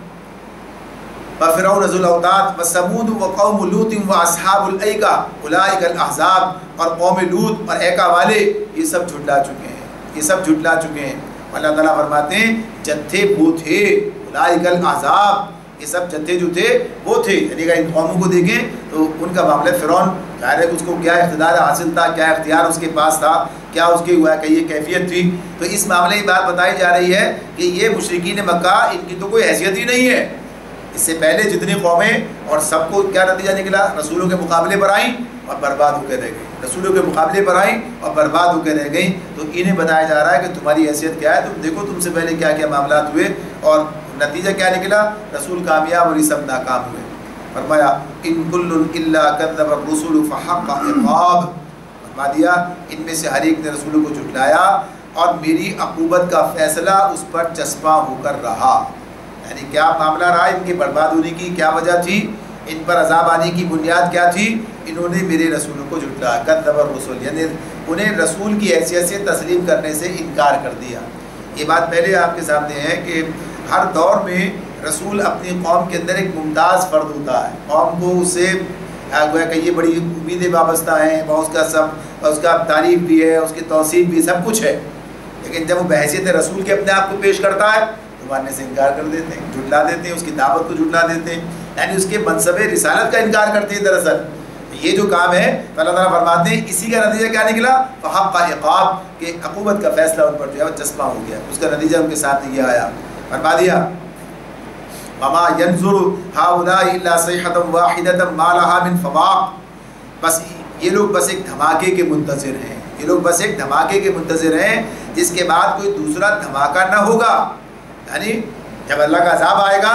وفرعون ذو الاوتاد وثمود وقوم لوط واصحاب الایکہ اولئک الاحزاب، اور قوم لوط اور ایکا والے یہ سب جھٹلا چکے ہیں، یہ سب جھٹلا چکے ہیں. اللہ تعالیٰ فرماتے ہیں جتھے وہ تھے اولئک الاحزاب، یہ سب جتھے جو تھے وہ تھے. یعنی کہ ان قوموں کو دیکھیں تو ان کا معاملہ فرعون ظاہر ہے اس کو کیا اقتدار حاصل تھا، کیا اختیار اس کے پاس تھا، کیا اس کی ہوا کہ یہ کیفیت تھی. تو اس معاملے کی بات بتائی جا رہی ہے کہ یہ مشرکین مکہ ان کی تو کوئی حیثیت ہی نہیں ہے. اس سے پہلے جتنی قومیں اور سب کو کیا نتیجہ نکلا، رسولوں کے مقابلے پر آئیں اور برباد ہو کے رہ گئی، رسولوں کے مقابلے پر آئیں اور برباد ہو کے رہ گئیں. تو انہیں بتایا جا رہا ہے کہ تمہاری حیثیت کیا ہے، تم دیکھو تم سے پہلے کیا کیا معاملات ہوئے اور نتیجہ کیا نکلا، رسول کامیاب اور یہ سب ناکام ہوئے. فرمایا ان کل الا کذب الرسل فحق عقاب، فرما دیا ان میں سے ہر ایک نے رسولوں کو جھٹلایا اور میری عقوبت کا فیصلہ اس پر چسپاں ہو کر رہا. یعنی کیا معاملہ رہا، ان کی برباد ہونے کی کیا وجہ تھی، ان پر عذاب آنے کی بنیاد کیا تھی، انہوں نے میرے رسولوں کو جھٹلایا. کذب الرسل یعنی انہیں رسول کی حیثیت سے تسلیم کرنے سے انکار کر دیا. یہ بات پہلے آپ کے سامنے ہے کہ ہر دور میں رسول اپنی قوم کے اندر ایک ممتاز فرد ہوتا ہے، قوم کو اس سے گویا کہ یہ بڑی امیدیں وابستہ ہیں، اس کا تعریف بھی ہے، اس کی توصیف بھی سب کچھ ہے. لیکن جب وہ بحیثیت رسول کے اپنے آپ کو پیش کرتا ہے تو ماننے سے انکار کر دیتے ہیں، جھٹلا دیتے ہیں، اس کی دعوت کو جھٹلا دیتے ہیں، یعنی اس کے منصب رسالت کا انکار کرتے ہیں. دراصل یہ جو کام ہے اللہ تعالیٰ فرماتے ہیں اسی کا نتیجہ کیا نکلا، فحق عقاب، کہ عقوبت کا فیصلہ ان پر جو ہے وہ چسپاں ہو گیا. اس کا نتیجہ ان کے ساتھ یہ آیا. فرما دیا وما ينظر هؤلاء الا صيحة واحدة ما لها من فواق، بس یہ لوگ بس ایک دھماکے کے منتظر ہیں، یہ لوگ بس ایک دھماکے کے منتظر ہیں جس کے بعد کوئی دوسرا دھماکہ نہ ہوگا. یعنی جب اللہ کا عذاب آئے گا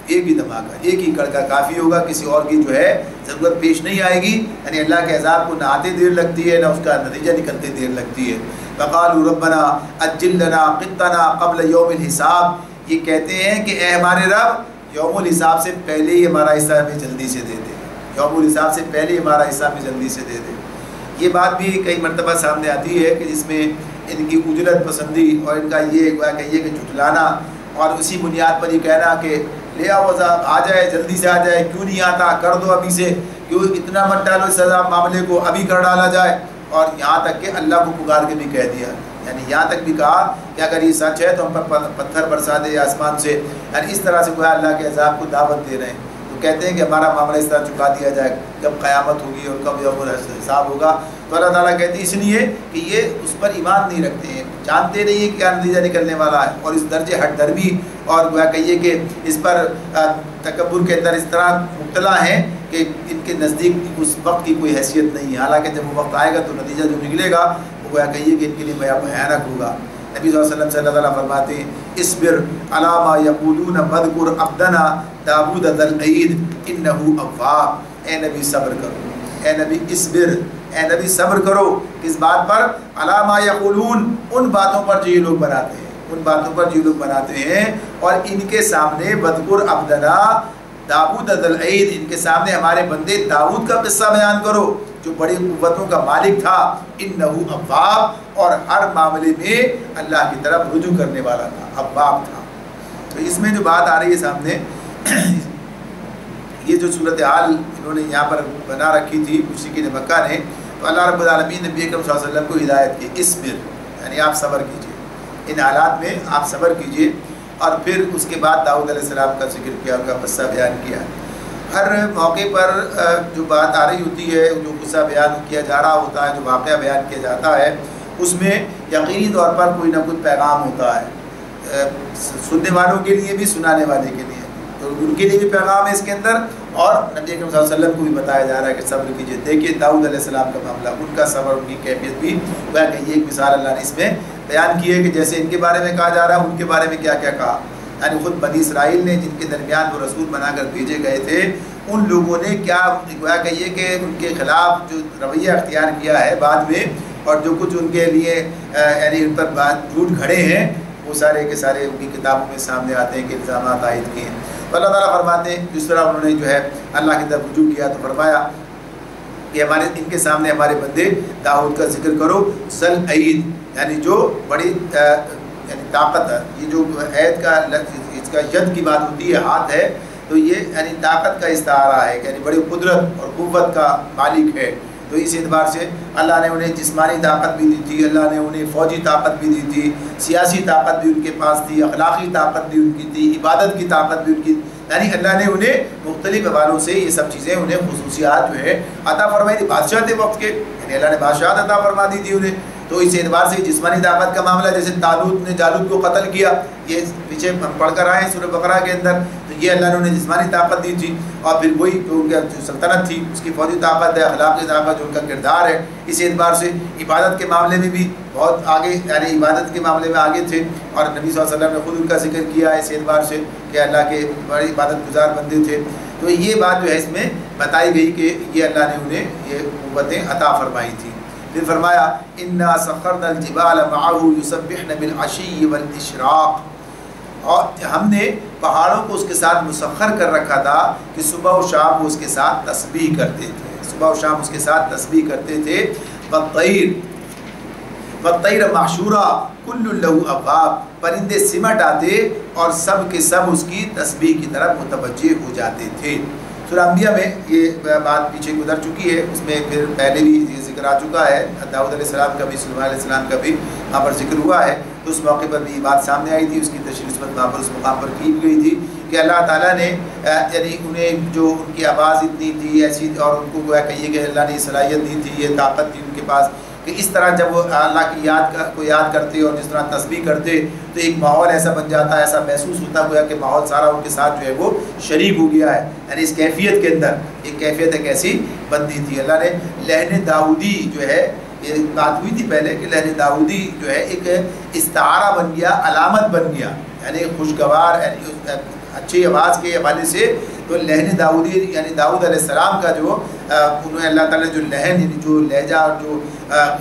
ایک ہی دھماکہ، ایک ہی کڑکا کافی ہوگا، کسی اور کی جو ہے ضرورت پیش نہیں آئے گی. یعنی اللہ کے عذاب کو نہ آتے دیر لگتی ہے، نہ اس کا نتیجہ نکلتے دیر لگتی ہے. وقالوا ربنا اجل لنا قطنا قبل یوم الحساب، یہ کہتے ہیں کہ اے ہمارے رب یوم الحساب سے پہلے ہی ہمارا حصہ ہمیں جلدی سے دے دے، یوم الحساب سے پہلے ہی ہمارا حصہ ہمیں جلدی سے دے دے. یہ بات بھی کئی مرتبہ سامنے آتی ہے کہ جس میں ان کی اجرت پسندی اور ان کا یہ کہیے کہ جھٹلانا اور اسی بنیاد پر یہ کہنا کہ لے آؤ عذاب آ جائے، جلدی سے آ جائے، کیوں نہیں آتا، کر دو ابھی سے، کیوں اتنا مت ڈالو اس عذاب معاملے کو، ابھی کر ڈالا جائے. اور یہاں تک کہ اللہ کو پکار کے بھی کہہ دیا، یعنی یہاں تک بھی کہا کہ اگر یہ سچ ہے تو ہم پر پتھر برسا دے آسمان سے. یعنی اس طرح سے کوئی اللہ کے عذاب کو دعوت دے رہے ہیں. تو کہتے ہیں کہ ہمارا معاملہ اس طرح چکا دیا جائے، کب قیامت ہوگی اور کب یوم الحساب ہوگا. تو اللہ تعالیٰ کہتے ہیں اس لیے کہ یہ اس پر ایمان نہیں رکھتے ہیں، جانتے نہیں ہیں کیا نتیجہ نکلنے والا ہے، اور اس درجے ہٹ درمی اور گویا کہیے کہ اس پر تکبر کے اندر اس طرح مبتلا ہیں کہ ان کے نزدیک اس وقت کی کوئی حیثیت نہیں ہے. حالانکہ جب وہ وقت آئے گا تو نتیجہ جو نکلے گا وہ گویا کہیے کہ ان کے لیے بھیانک ہوگا. نبی صلی اللہ علیہ وسلم سے اللہ تعالیٰ فرماتے ہیں اصبر علی ما یقولون واذکر عبدنا داؤد ذا العید انہ اواب. اے نبی صبر کرو، اے نبی اصبر، اے نبی صبر کرو. کس بات پر؟ علی ما یقولون، ان باتوں پر جو یہ لوگ بناتے ہیں، ان باتوں پر جو لوگ بناتے ہیں. اور ان کے سامنے واذکر عبدنا داؤد ذا العید، ان کے سامنے ہمارے بندے داؤد کا قصہ بیان کرو جو بڑی قوتوں کا مالک تھا. انہ اواب، اور ہر معاملے میں اللہ کی طرف رجوع کرنے والا تھا، اواب تھا. تو اس میں جو بات آ رہی ہے سامنے، یہ جو صورتحال انہوں نے یہاں پر بنا رکھی تھی مشرکین مکہ نے، تو اللہ رب العالمین نے نبی اکرم صلی اللہ علیہ وسلم کو ہدایت کی اصبر، یعنی آپ صبر کیجئے، ان حالات میں آپ صبر کیجئے. اور پھر اس کے بعد داؤد علیہ السلام کا ذکر کیا، ان کا قصہ بیان کیا. ہر موقع پر جو بات آ رہی ہوتی ہے، جو قصہ بیان کیا جا رہا ہوتا ہے، جو واقعہ بیان کیا جاتا ہے، اس میں یقینی طور پر کوئی نہ کوئی پیغام ہوتا ہے، سننے والوں کے لیے بھی، سنانے والے کے لیے، تو ان کے لیے بھی پیغام ہے اس کے اندر. اور نبی اکرم صلی اللہ علیہ وسلم کو بھی بتایا جا رہا ہے کہ صبر کیجیے. دیکھیے داؤد علیہ السلام کا معاملہ، ان کا صبر، ان کی کیفیت بھی وہ کہ یہ ایک مثال اللہ نے اس میں بیان کی ہے کہ جیسے ان کے بارے میں کہا جا رہا ہے، ان کے بارے میں کیا کیا کہا. یعنی خود بنی اسرائیل نے جن کے درمیان وہ رسول بنا کر بھیجے گئے تھے، ان لوگوں نے کیا کہیے کہ ان کے خلاف جو رویہ اختیار کیا ہے بعد میں، اور جو کچھ ان کے لیے یعنی ان پر بات جھوٹ گھڑے ہیں، وہ سارے کے سارے ان کی کتابوں میں سامنے آتے ہیں کہ الزامات عائد کیے ہیں. تو اللہ تعالیٰ فرماتے ہیں جس طرح انہوں نے جو ہے اللہ کی طرف رجوع کیا تو فرمایا کہ ہمارے ان کے سامنے ہمارے بندے داؤد کا ذکر کرو ذل عید، یعنی جو بڑی یعنی طاقت ہے. یہ جو عید کا اس کا ید کی بات ہوتی ہے، ہاتھ ہے، تو یہ یعنی طاقت کا استعارہ ہے، یعنی بڑی قدرت اور قوت کا مالک ہے. تو اس اعتبار سے اللہ نے انہیں جسمانی طاقت بھی دی تھی، اللہ نے انہیں فوجی طاقت بھی دی تھی، سیاسی طاقت بھی ان کے پاس تھی، اخلاقی طاقت بھی ان کی تھی، عبادت کی طاقت بھی ان کی، یعنی اللہ نے انہیں مختلف حوالوں سے یہ سب چیزیں انہیں خصوصیات جو ہے عطا فرمائی تھی. بادشاہ تھے وقت کے، یعنی اللہ نے بادشاہت عطا فرما دی تھی انہیں. تو اس اعتبار سے جسمانی طاقت کا معاملہ، جیسے طالوت نے جالوت کو قتل کیا، یہ پیچھے ہم پڑھ کر آئے ہیں سورہ بقرہ کے اندر، تو یہ اللہ نے انہیں جسمانی طاقت دی تھی، اور پھر وہی جو ان کا جو سلطنت تھی اس کی فوجی طاقت ہے، اخلاقی طاقت جو ان کا کردار ہے، اس اعتبار سے عبادت کے معاملے میں بھی بہت آگے، یعنی عبادت کے معاملے میں آگے تھے، اور نبی صلی اللہ علیہ وسلم نے خود ان کا ذکر کیا ہے اس اعتبار سے کہ اللہ کے بڑے عبادت گزار بندے تھے۔ تو یہ بات جو ہے اس میں بتائی گئی کہ یہ اللہ نے انہیں یہ قوتیں عطا فرمائی تھی۔ پھر فرمایا انا سخرنا الجبال معه يسبحن بالعشي والاشراق، اور ہم نے پہاڑوں کو اس کے ساتھ مسخر کر رکھا تھا کہ صبح و شام وہ اس کے ساتھ تسبیح کرتے تھے، صبح و شام اس کے ساتھ تسبیح کرتے تھے۔ والطیر محشورا کل له ابواب، پرندے سمٹ آتے اور سب کے سب اس کی تسبیح کی طرف متوجہ ہو جاتے تھے۔ سورہ انبیاء میں یہ بات پیچھے گزر چکی ہے، اس میں پھر پہلے بھی یہ ذکر آ چکا ہے، داؤد علیہ السلام کا بھی، سلیمان علیہ السلام کا بھی وہاں پر ذکر ہوا ہے، تو اس موقع پر بھی یہ بات سامنے آئی تھی، اس کی تشریح نسبت وہاں پر اس مقام پر کی گئی تھی کہ اللہ تعالیٰ نے یعنی انہیں جو ان کی آواز اتنی تھی ایسی، اور ان کو گویا کہیے کہ اللہ نے یہ صلاحیت دی تھی، یہ طاقت تھی ان کے پاس کہ اس طرح جب وہ اللہ کی کو یاد کرتے اور جس طرح تسبیح کرتے تو ایک ماحول ایسا بن جاتا ہے، ایسا محسوس ہوتا گویا کہ ماحول سارا ان کے ساتھ جو ہے وہ شریک ہو گیا ہے، یعنی اس کیفیت کے اندر ایک کیفیت ایک ایسی بنتی تھی۔ اللہ نے لہن داؤدی جو ہے، یہ بات ہوئی تھی پہلے کہ لہن داؤدی جو ہے ایک استعارہ بن گیا، علامت بن گیا، یعنی خوشگوار، یعنی اچھی آواز کے حوالے سے۔ تو لہن داؤدی یعنی داؤد علیہ السلام کا جو انہیں اللہ تعالیٰ نے جو لہن یعنی جو لہجہ اور جو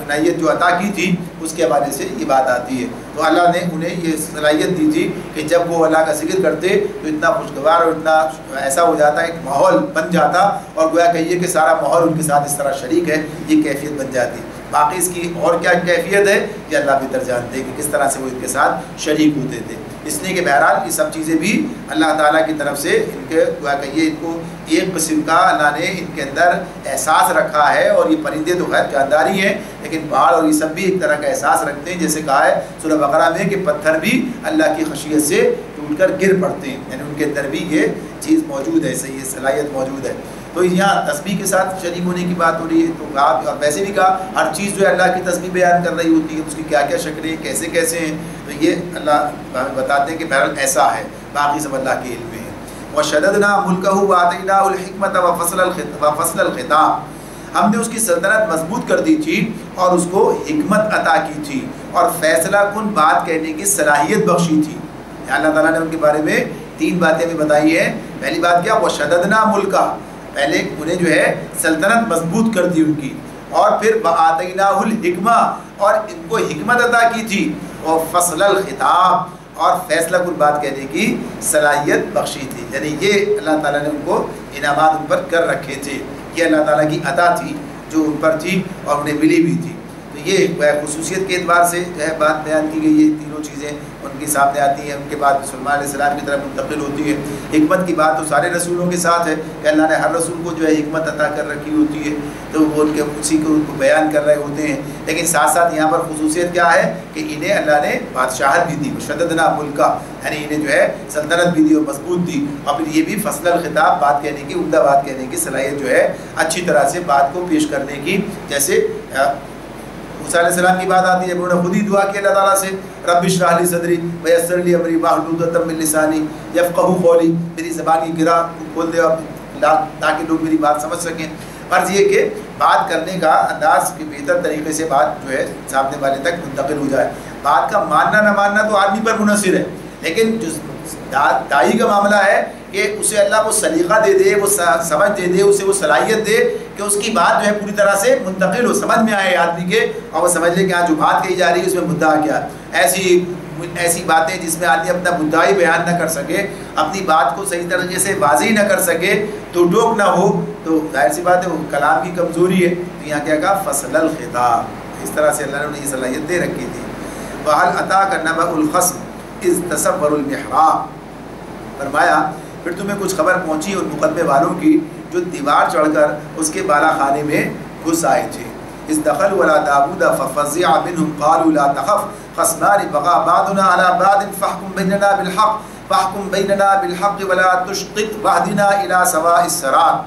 نعیت جو عطا کی تھی اس کے حوالے سے یہ بات آتی ہے۔ تو اللہ نے انہیں یہ صلاحیت دی تھی کہ جب وہ اللہ کا ذکر کرتے تو اتنا خوشگوار اور اتنا ایسا ہو جاتا، ایک ماحول بن جاتا، اور گویا کہیے کہ سارا ماحول ان کے ساتھ اس طرح شریک ہے، یہ کیفیت بن جاتی۔ باقی اس کی اور کیا کیفیت ہے یہ اللہ بہتر جانتے کہ کس طرح سے وہ ان کے ساتھ شریک ہوتے تھے، اس لیے کہ بہرحال یہ سب چیزیں بھی اللہ تعالیٰ کی طرف سے ان کے گویا کہیے ان کو ایک قسم کا اللہ نے ان کے اندر احساس رکھا ہے، اور یہ پرندے تو خیر جانداری ہیں لیکن پہاڑ اور یہ سب بھی ایک طرح کا احساس رکھتے ہیں، جیسے کہا ہے سورہ بقرہ میں کہ پتھر بھی اللہ کی خشیت سے ٹوٹ کر گر پڑتے ہیں، یعنی ان کے اندر بھی یہ چیز موجود ہے، یہ صلاحیت موجود ہے۔ تو یہاں تسبیح کے ساتھ شریک ہونے کی بات ہو رہی ہے، تو کہا اور ویسے بھی کہا ہر چیز جو ہے اللہ کی تسبیح بیان کر رہی ہوتی ہے، اس کی کیا کیا شکلیں کیسے کیسے ہیں، تو یہ اللہ بتاتے ہیں کہ بہرحال ایسا ہے، باقی سب اللہ کے علم میں ہے۔ وَشَدَدْنَا مُلْكَهُ وَآتَيْنَاهُ الْحِكْمَةَ وَفَصْلَ الْخِطَابِ، ہم نے اس کی سلطنت مضبوط کر دی تھی اور اس کو حکمت عطا کی تھی اور فیصلہ کن بات کہنے کی صلاحیت بخشی تھی۔ اللہ تعالیٰ نے ان کے بارے میں 3 باتیں بھی بتائی ہیں۔ پہلی بات کیا؟ وَشَدَدْنَا مُلْكَهُ، پہلے انہیں جو ہے سلطنت مضبوط کر دی ان کی، اور پھر وَآتَيْنَاهُ الْحِكْمَةَ، اور ان کو حکمت عطا کی تھی، اور فصل الخطاب، اور فیصلہ کن بات کہنے کی صلاحیت بخشی تھی، یعنی یہ اللہ تعالیٰ نے ان کو انعامات ان پر کر رکھے تھے، یہ اللہ تعالیٰ کی عطا تھی جو ان پر تھی اور انہیں ملی بھی تھی۔ تو یہ خصوصیت کے اعتبار سے جو ہے بات بیان کی گئی ہے، تینوں چیزیں ان کے سامنے آتی ہیں، ان کے بعد سلیمان علیہ السلام کی طرف منتقل ہوتی ہے۔ حکمت کی بات تو سارے رسولوں کے ساتھ ہے کہ اللہ نے ہر رسول کو جو ہے حکمت عطا کر رکھی ہوتی ہے، تو وہ ان کے اسی کو بیان کر رہے ہوتے ہیں، لیکن ساتھ ساتھ یہاں پر خصوصیت کیا ہے کہ انہیں اللہ نے بادشاہت بھی دی، شددنا ملکہ، یعنی انہیں جو ہے سلطنت بھی دی اور مضبوط دی، اور پھر یہ بھی فصل الخطاب، بات کہنے کی، عمدہ بات کہنے کی صلاحیت جو ہے اچھی طرح سے بات کو پیش کرنے کی۔ جیسے موسیٰ علیہ السلام کی بات آتی ہے، انہوں نے خود ہی دعا کی اللہ تعالیٰ سے، رب اشرح لی صدری ویسر لی امری واحلل عقدۃ من لسانی یفقہوا قولی، میری زبان کی گرہ کھول دے تاکہ لوگ میری بات سمجھ سکیں۔ غرض یہ کہ بات کرنے کا انداز کے بہتر طریقے سے بات جو ہے سامنے والے تک منتقل ہو جائے۔ بات کا ماننا نہ ماننا تو آدمی پر منحصر ہے، لیکن جو دائی کا معاملہ ہے کہ اسے اللہ وہ سلیقہ دے دے، وہ سمجھ دے دے، اسے وہ صلاحیت دے کہ اس کی بات جو ہے پوری طرح سے منتقل ہو، سمجھ میں آئے آدمی کے، اور وہ سمجھ لے کہ ہاں جو بات کہی جا رہی ہے اس میں مدعا کیا ہے۔ ایسی باتیں جس میں آدمی اپنا مدعا ہی بیان نہ کر سکے، اپنی بات کو صحیح طریقے سے واضح نہ کر سکے، تو ٹوک نہ ہو، تو ظاہر سی بات ہے وہ کلام کی کمزوری ہے۔ تو یہاں کیا کہا؟ فصل الخطاب، اس طرح سے اللہ نے یہ صلاحیت دے رکھی تھی۔ وَهَلْ أَتَاكَ نَبَأُ الْخَصْمِ إِذْ تَصَوَّرُوا الْمِحْرَابَ، فرمایا پھر تمہیں کچھ خبر پہنچی ان مقدمے والوں کی جو دیوار چڑھ کر اس کے بالا خانے میں گھس آئے تھے۔ اذ دخلوا على داود ففزع منهم قالوا لا تخف خصمان بغى بعضنا على بعض فاحكم بيننا بالحق ولا تشطط واهدنا الى سواء الصراط۔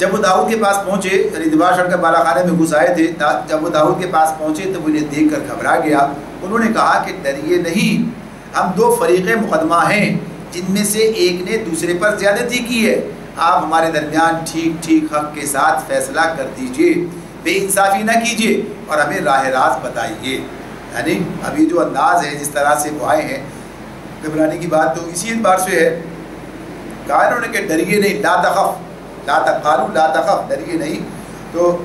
جب وہ داؤد کے پاس پہنچے، یعنی دیوار چڑھ کر بالا خانے میں گھس آئے تھے، جب وہ داؤد کے پاس پہنچے تو وہ انہیں دیکھ کر گھبرا گیا۔ انہوں نے کہا کہ ڈریے نہیں، ہم 2 فریق مقدمہ ہیں، جن میں سے ایک نے دوسرے پر زیادتی کی ہے، آپ ہمارے درمیان ٹھیک ٹھیک حق کے ساتھ فیصلہ کر دیجئے، بے انصافی نہ کیجئے اور ہمیں راہ راست بتائیے۔ یعنی اب یہ جو انداز ہے جس طرح سے وہ آئے ہیں گھبرانے کی بات، تو اسی اعتبار سے ہے کہا انہوں نے کہ ڈریے نہیں، لا تخف لا تقالوا لا تخف، ڈریے نہیں۔ تو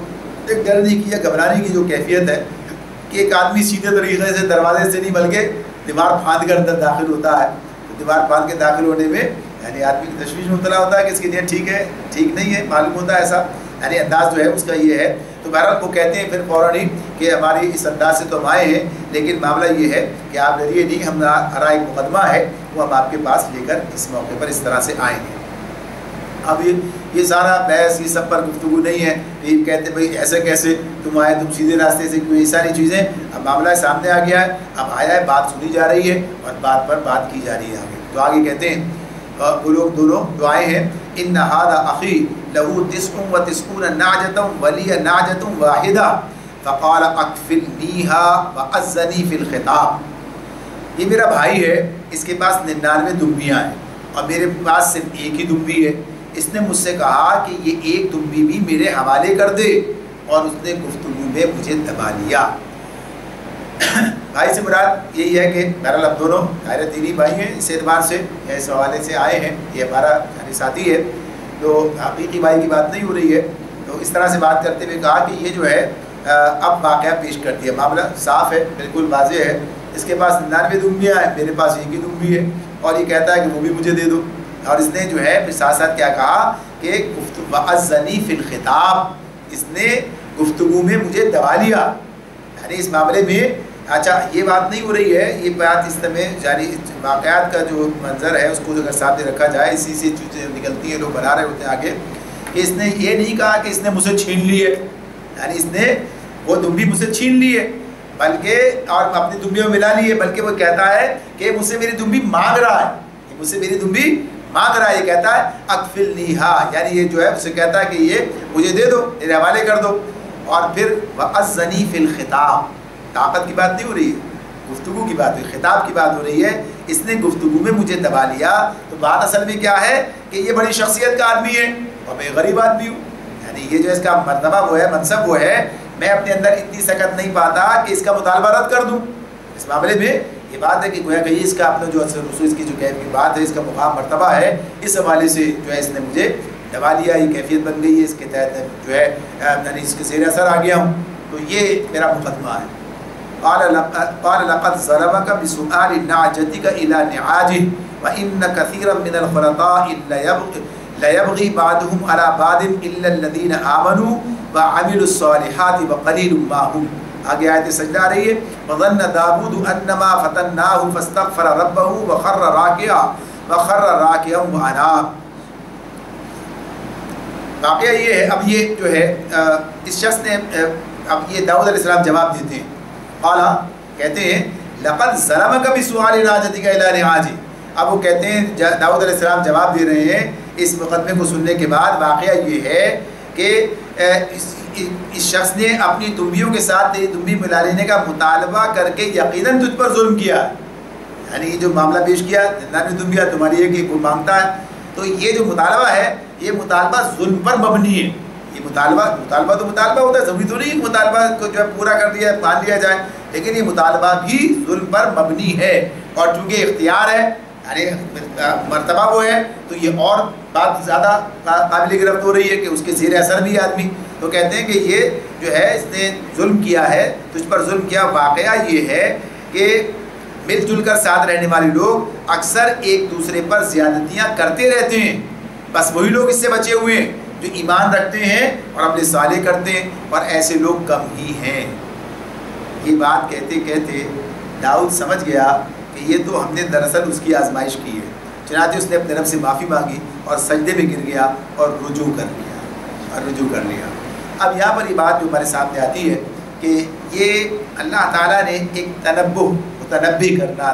ایک ڈر نہیں کیا، گھبرانے کی جو کیفیت ہے کہ ایک آدمی سیدھے طریقے سے دروازے سے نہیں بلکہ دیوار پھاند کر اندر داخل ہوتا ہے، تو دیوار پھاند کے داخل ہونے میں یعنی آدمی کی تشویش میں مبتلا ہوتا ہے کہ اس کی نیت ٹھیک ہے ٹھیک نہیں ہے، معلوم ہوتا ہے ایسا، یعنی انداز جو ہے اس کا یہ ہے۔ تو بہرحال وہ کہتے ہیں پھر فوراً ہی کہ ہماری اس انداز سے تو ہم آئے ہیں، لیکن معاملہ یہ ہے کہ آپ ڈریے نہیں، ہمارا ایک مقدمہ ہے وہ ہم آپ کے پاس لے کر اس موقع پر اس طرح سے آئے ہیں۔ اب یہ سارا بحث یہ سب پر گفتگو نہیں ہے، یہ کہتے بھائی ایسے کیسے تم آئے، تم سیدھے راستے سے کیوں، یہ ساری چیزیں اب معاملہ سامنے آ گیا ہے، اب آیا ہے، بات سنی جا رہی ہے اور بات پر بات کی جا رہی ہے آگے۔ تو آگے کہتے ہیں وہ لوگ دونوں جو آئے ہیں، ان ھذا اخی لہ 99 نعجۃ ولی نعجۃ واحدہ فقال اکفلنیھا واذنی فی الخطاب، یہ میرا بھائی ہے، اس کے پاس 99 دمبیاں ہیں اور میرے پاس صرف ایک ہی دمبی ہے، اس نے مجھ سے کہا کہ یہ ایک دمبی بھی میرے حوالے کر دے، اور اس نے گفتگو میں مجھے دبا لیا۔ بھائی سے مراد یہی ہے کہ بہرحال اب دونوں غیر دینی بھائی ہیں، اس اعتبار سے اس حوالے سے آئے ہیں، یہ ہمارا یعنی ساتھی ہے، تو حقیقی بھائی کی بات نہیں ہو رہی ہے۔ تو اس طرح سے بات کرتے ہوئے کہا کہ یہ جو ہے اب واقعہ پیش کر دیا، معاملہ صاف ہے، بالکل واضح ہے، اس کے پاس 99 دمبیاں ہیں، میرے پاس ایک ہی دمبی ہے، اور یہ کہتا ہے کہ وہ بھی مجھے دے دو۔ اور اس نے جو ہے پھر ساتھ ساتھ کیا کہا کہ وَأَذَّنِي فِي الْخِطَابِ، اس نے گفتگو میں مجھے دبا لیا، یعنی اس معاملے میں اچھا یہ بات نہیں ہو رہی ہے، یہ بات اس میں یعنی واقعات کا جو منظر ہے اس کو اگر سامنے رکھا جائے، اسی سے چیزیں نکلتی ہیں، لوگ بنا رہے ہوتے ہیں آگے کہ اس نے یہ نہیں کہا کہ اس نے مجھ سے چھین لی ہے، یعنی اس نے وہ دمبی مجھ سے چھین لی ہے بلکہ اور اپنی دمبیوں میں ملا لی ہے، بلکہ وہ کہتا ہے کہ مجھ سے میری دمبی مانگ رہا ہے، مجھ سے میری دمبی مانگ رہا ہے، یہ کہتا ہے اکفلنیھا، یعنی یہ جو ہے اسے کہتا ہے کہ یہ مجھے دے دو، میرے حوالے کر دو۔ اور پھر وَأَذَّنِي فِي الْخِطَابِ، طاقت کی بات نہیں ہو رہی ہے، گفتگو کی بات ہے، خطاب کی بات ہو رہی ہے، اس نے گفتگو میں مجھے دبا لیا۔ تو بات اصل میں کیا ہے کہ یہ بڑی شخصیت کا آدمی ہے اور میں غریب آدمی ہوں، یعنی یہ جو اس کا مرتبہ وہ ہے، منصب وہ ہے، میں اپنے اندر اتنی سکت نہیں پاتا کہ اس کا مطالبہ رد کر دوں۔ اس معاملے میں یہ بات ہے کہ گویا کہ اس کا اپنا جو اثر رسوخ اس کی جو کیف کی بات ہے، اس کا مقام مرتبہ ہے، اس حوالے سے جو ہے اس نے مجھے دبا لیا، یہ کیفیت بن گئی ہے، اس کے تحت جو ہے یعنی اس کے زیر اثر آ گیا ہوں، تو یہ میرا مقدمہ ہے۔ قال لقد ظلمك بسؤال نعجتك الى نعاجه وان كثيرا من الخلطاء ليبغي بعضهم على بعض الا الذين امنوا وعملوا الصالحات وقليل ما هم۔ آگے آیت سجدہ آ رہی ہے، وظن داود انما فتناه فاستغفر ربه وخر راكعا واناب۔ واقعہ یہ ہے، اب یہ جو ہے اس شخص نے اب یہ داؤد علیہ السلام جواب دیتے ہیں، قالا کہتے ہیں لقد ظلمك بسؤال نعجتك الى نعاجه، اب وہ کہتے ہیں داؤد علیہ السلام جواب دے رہے ہیں اس مقدمے کو سننے کے بعد، واقعہ یہ ہے کہ اس شخص نے اپنی دمبیوں کے ساتھ تیری دمبی ملا لینے کا مطالبہ کر کے یقیناً تجھ پر ظلم کیا، یعنی جو معاملہ پیش کیا، 99 دمبیاں تمہاری ہے کہ کوئی مانگتا ہے، تو یہ جو مطالبہ ہے یہ مطالبہ ظلم پر مبنی ہے۔ یہ مطالبہ تو مطالبہ ہوتا ہے، ضروری تو نہیں کہ مطالبہ کو جو ہے پورا کر دیا مان لیا جائے، لیکن یہ مطالبہ بھی ظلم پر مبنی ہے، اور چونکہ اختیار ہے یعنی مرتبہ وہ ہے، تو یہ اور بات زیادہ قابل گرفت ہو رہی ہے کہ اس کے زیر اثر بھی آدمی، تو کہتے ہیں کہ یہ جو ہے اس نے ظلم کیا ہے، تجھ پر ظلم کیا۔ واقعہ یہ ہے کہ مل جل کر ساتھ رہنے والے لوگ اکثر ایک دوسرے پر زیادتیاں کرتے رہتے ہیں، بس وہی لوگ اس سے بچے ہوئے ہیں جو ایمان رکھتے ہیں اور اپنے صالح کرتے ہیں، اور ایسے لوگ کم ہی ہیں۔ یہ بات کہتے کہتے داؤد سمجھ گیا کہ یہ تو ہم نے دراصل اس کی آزمائش کی ہے، چنانچہ اس نے اپنے رب سے معافی مانگی اور سجدے میں گر گیا اور رجوع کر لیا۔ اب یہاں پر یہ بات جو ہمارے سامنے آتی ہے کہ یہ اللہ تعالیٰ نے ایک متنبی کرنا،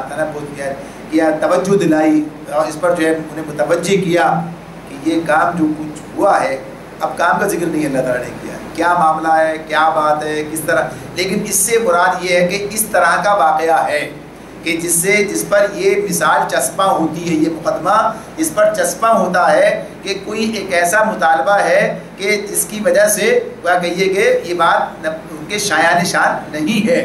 کیا توجہ دلائی، اور اس پر جو ہے انہیں متوجہ کیا کہ یہ کام جو کچھ ہوا ہے، اب کام کا ذکر نہیں اللہ تعالیٰ نے کیا، کیا معاملہ ہے، کیا بات ہے، کس طرح، لیکن اس سے مراد یہ ہے کہ اس طرح کا واقعہ ہے کہ جس پر یہ مثال چسپاں ہوتی ہے، یہ مقدمہ اس پر چسپاں ہوتا ہے کہ کوئی ایک ایسا مطالبہ ہے کہ جس کی وجہ سے کہیے کہ یہ بات ان کے شایان شان نہیں ہے،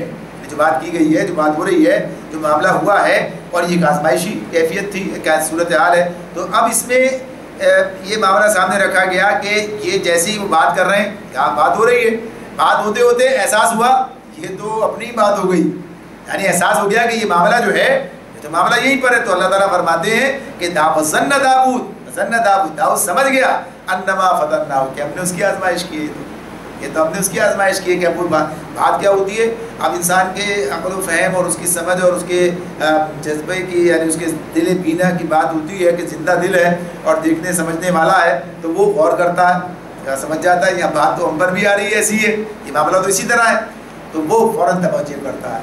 جو بات کی گئی ہے، جو بات ہو رہی ہے، جو معاملہ ہوا ہے، اور یہ ایک آزمائشی کیفیت تھی، کیا صورتحال ہے۔ تو اب اس میں یہ معاملہ سامنے رکھا گیا کہ یہ جیسے ہی وہ بات کر رہے ہیں، کیا بات ہو رہی ہے، بات ہوتے ہوتے احساس ہوا یہ تو اپنی بات ہو گئی، یعنی احساس ہو گیا کہ یہ معاملہ جو ہے، یہ تو معاملہ یہیں پر ہے۔ تو اللہ تعالیٰ فرماتے ہیں کہ ظن داؤد سمجھ گیا انما فتناہ، کہ ہم نے اس کی آزمائش کی ہے، یہ تو ہم نے اس کی آزمائش کی ہے کہ اب بات کیا ہوتی ہے۔ اب انسان کے عقل و فہم اور اس کی سمجھ اور اس کے جذبے کی، یعنی اس کے دل بینا کی بات ہوتی ہے کہ زندہ دل ہے اور دیکھنے سمجھنے والا ہے، تو وہ غور کرتا ہے، سمجھ جاتا ہے یہ بات تو ہم پر بھی آ رہی ہے، ایسی ہے، یہ معاملہ تو اسی طرح ہے، تو وہ فوراً توجہ کرتا ہے۔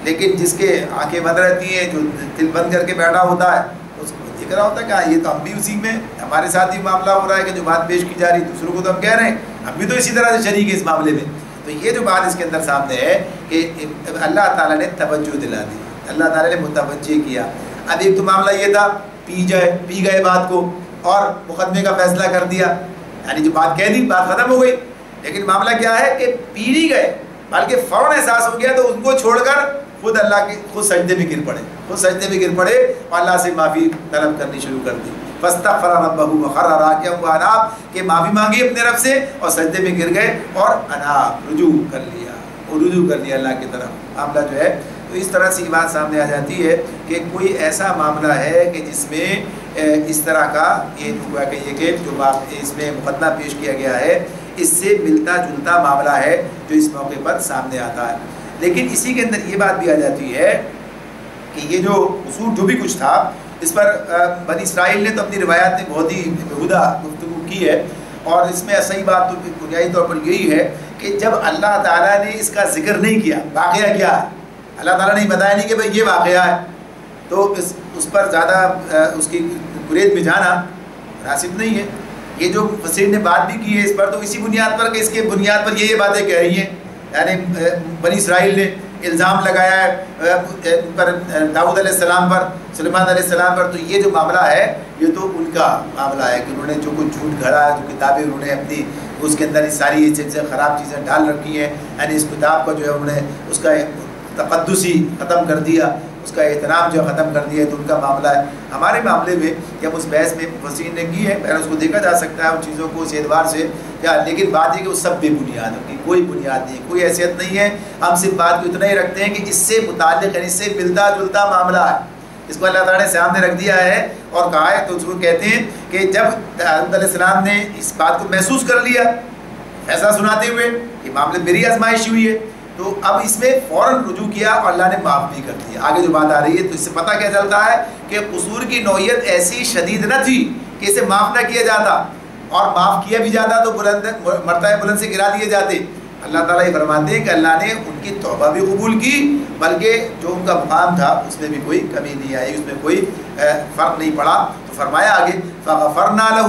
لیکن جس کے آنکھیں بند رہتی ہیں، جو دل بند کر کے بیٹھا ہوتا ہے، اس کو دیکھ رہا ہوتا ہے کہ یہ تو ہم بھی اسی میں، ہمارے ساتھ ہی معاملہ ہو رہا ہے کہ جو بات پیش کی جا رہی ہے دوسروں کو تو ہم کہہ رہے ہیں، ہم بھی تو اسی طرح سے شریک ہیں اس معاملے میں۔ تو یہ جو بات اس کے اندر سامنے ہے کہ اللہ تعالیٰ نے توجہ دلا دی، اللہ تعالیٰ نے متوجہ کیا۔ اب ایک تو معاملہ یہ تھا پی گئے بات کو اور مقدمے کا فیصلہ کر دیا، یعنی جو بات کہہ دی بات ختم ہو گئی، لیکن معاملہ کیا ہے کہ پی نہیں گئے، بلکہ فوراً احساس ہو گیا تو ان کو چھوڑ کر خود سجدے میں گر پڑے اور اللہ سے معافی طلب کرنی شروع کر دی۔ فاستغفر ربہ وخر راکعا واناب، کہ معافی مانگی اپنے رب سے اور سجدے میں گر گئے اور اناب، رجوع کر لیا اللہ کی طرف۔ معاملہ جو ہے تو اس طرح سے بات سامنے آ جاتی ہے کہ کوئی ایسا معاملہ ہے کہ جس میں اس طرح کا یہ کہیے کہ جو اس میں مقدمہ پیش کیا گیا ہے اس سے ملتا جلتا معاملہ ہے جو اس موقع پر سامنے آتا ہے۔ لیکن اسی کے اندر یہ بات بھی آ جاتی ہے کہ یہ جو اصول جو بھی کچھ تھا اس پر بنی اسرائیل نے تو اپنی روایات میں بہت ہی بےہودہ گفتگو کی ہے، اور اس میں صحیح بات تو بنیادی طور پر یہی ہے کہ جب اللہ تعالیٰ نے اس کا ذکر نہیں کیا، واقعہ کیا ہے اللہ تعالیٰ نے بتایا نہیں کہ بھائی یہ واقعہ ہے، تو اس پر زیادہ اس کی گریز میں جانا مناسب نہیں ہے۔ یہ جو مفسرین نے بات بھی کی ہے اس پر تو اسی بنیاد پر کہ اس کے بنیاد پر یہ باتیں کہہ رہی ہیں، یعنی بنی اسرائیل نے الزام لگایا ہے پر داؤد علیہ السلام پر، سلیمان علیہ السلام پر، تو یہ جو معاملہ ہے یہ تو ان کا معاملہ ہے کہ انہوں نے جو کچھ جھوٹ گھڑا ہے، جو کتابیں انہوں نے اپنی اس کے اندر ساری چیزیں خراب چیزیں ڈال رکھی ہیں، یعنی اس کتاب کا جو ہے انہوں نے اس کا تقدس ہی ختم کر دیا، اس کا احترام جو ختم کر دیا، تو ان کا معاملہ ہے۔ ہمارے معاملے میں جب اس بحث میں مفسرین نے کی ہے، پہلے اس کو دیکھا جا سکتا ہے ان چیزوں کو اس اعتبار سے کیا، لیکن بات ہے کہ وہ سب بے بنیاد ہوگی، کوئی بنیاد نہیں، کوئی حیثیت نہیں ہے۔ ہم صرف بات کو اتنا ہی رکھتے ہیں کہ اس سے متعلق، یعنی اس سے ملتا جلتا معاملہ ہے، اس کو اللہ تعالیٰ نے سامنے رکھ دیا ہے اور کہا ہے۔ تو اس کو کہتے ہیں کہ جب داؤد علیہ السلام نے اس بات کو محسوس کر لیا فیصلہ سناتے ہوئے کہ معاملے میری آزمائش ہوئی ہے، تو اب اس میں فوراً رجوع کیا اور اللہ نے معاف بھی کر دیا۔ آگے جو بات آ رہی ہے تو اس سے پتہ کیا چلتا ہے کہ قصور کی نوعیت ایسی شدید نہ تھی کہ اسے معاف نہ کیا جاتا، اور معاف کیا بھی جاتا تو مرتبہ بلند سے گرا دیے جاتے۔ اللہ تعالیٰ یہ فرماتے ہیں کہ اللہ نے ان کی توبہ بھی قبول کی، بلکہ جو ان کا مقام تھا اس میں بھی کوئی کمی نہیں آئی، اس میں کوئی فرق نہیں پڑا۔ تو فرمایا آگے فغفرنا له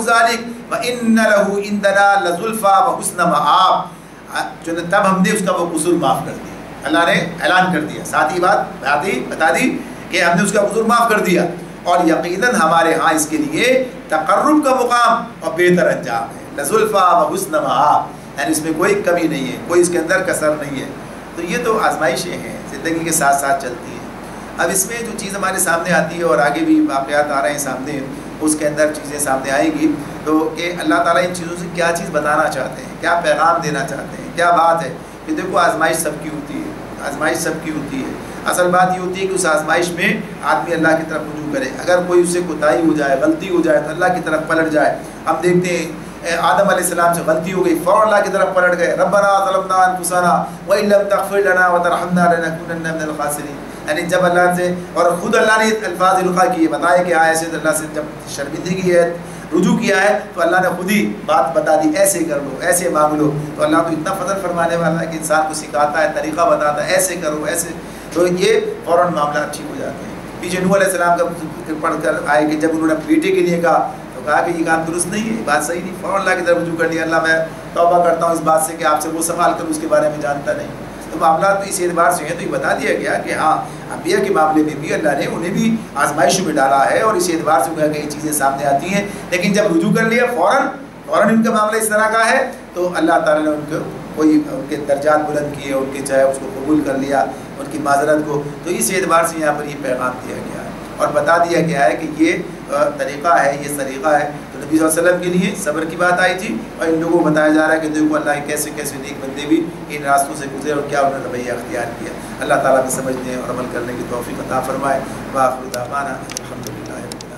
ذلك وإن له عندنا لزلفى وحسن مآب، تب ہم نے اس کا وہ قصور معاف کر دیا۔ اللہ نے اعلان کر دیا، ساتھ ہی بات بتا دی کہ ہم نے اس کا قصور معاف کر دیا، اور یقیناً ہمارے ہاں اس کے لیے تقرب کا مقام اور بہتر انجام ہے، لزلفى وحسن مآب، یعنی اس میں کوئی کمی نہیں ہے، کوئی اس کے اندر کسر نہیں ہے۔ تو یہ تو آزمائشیں ہیں، زندگی کے ساتھ ساتھ چلتی ہیں۔ اب اس میں جو چیز ہمارے سامنے آتی ہے اور آگے بھی واقعات آ رہے ہیں سامنے، اس کے اندر چیزیں سامنے آئیں گی، تو کہ اللہ تعالیٰ ان چیزوں سے کیا چیز بتانا چاہتے ہیں، کیا پیغام دینا چاہتے ہیں، کیا بات ہے کہ دیکھو آزمائش سب کی ہوتی ہے، آزمائش سب کی ہوتی ہے۔ اصل بات یہ ہوتی ہے کہ اس آزمائش میں آدمی اللہ کی طرف رجوع کرے، اگر کوئی اس سے کوتاہی ہو جائے، غلطی ہو جائے تو اللہ کی طرف پلٹ جائے۔ ہم دیکھتے ہیں آدم علیہ السلام سے غلطی ہو گئی، فوراً اللہ کی طرف پلٹ گئے، ربنا ظلمنا انفسنا وان لم تغفر لنا وترحمنا لنكونن من الخاسرین، یعنی جب اللہ سے، اور خود اللہ نے الفاظ القا کیے، بتایا کہ ایسے اللہ سے جب شرمندگی ہے رجوع کیا ہے تو اللہ نے خود ہی بات بتا دی، ایسے کر لو، ایسے مانگ لو۔ تو اللہ تو اتنا فضل فرمانے والا ہے کہ انسان کو سکھاتا ہے، طریقہ بتاتا ہے، ایسے کرو ایسے، تو یہ فوراً معاملات ٹھیک ہو جاتے ہیں۔ پیچھے نوح علیہ السلام کا پڑھ کر آئے کہ جب انہوں نے بیٹے کے لیے کہا تو کہا کہ یہ کام درست نہیں ہے، یہ بات صحیح نہیں، فوراً اللہ کی طرف رجوع کر لیا، اللہ میں توبہ کرتا ہوں اس بات سے کہ آپ سے وہ سوال کروں اس کے بارے میں جانتا نہیں۔ تو معاملات تو اس اعتبار سے ہیں، تو یہ بتا دیا گیا کہ ہاں انبیاء کے معاملے میں بھی اللہ نے انہیں بھی آزمائشوں میں ڈالا ہے، اور اس اعتبار سے کہ یہ چیزیں سامنے آتی ہیں، لیکن جب رجوع کر لیا فوراً ان کا معاملہ اس طرح کا ہے تو اللہ تعالیٰ نے ان کو ان کے درجات بلند کیے، ان کے چاہے اس کو قبول کر لیا، ان کی معذرت کو، تو اس اعتبار سے یہاں پر یہ پیغام دیا گیا ہے اور بتا دیا گیا ہے کہ یہ طریقہ ہے، یہ طریقہ ہے۔ تو نبی صلی اللہ علیہ وسلم کے لیے صبر کی بات آئی تھی، اور ان لوگوں کو بتایا جا رہا ہے کہ دیکھو اللہ کے کیسے کیسے نیک بندے بھی ان راستوں سے گزرے اور کیا انہوں نے رویہ اختیار کیا۔ اللہ تعالیٰ نے سمجھنے اور عمل کرنے کی توفیق عطا فرمائے۔ وآخر دعوانا الحمدللہ۔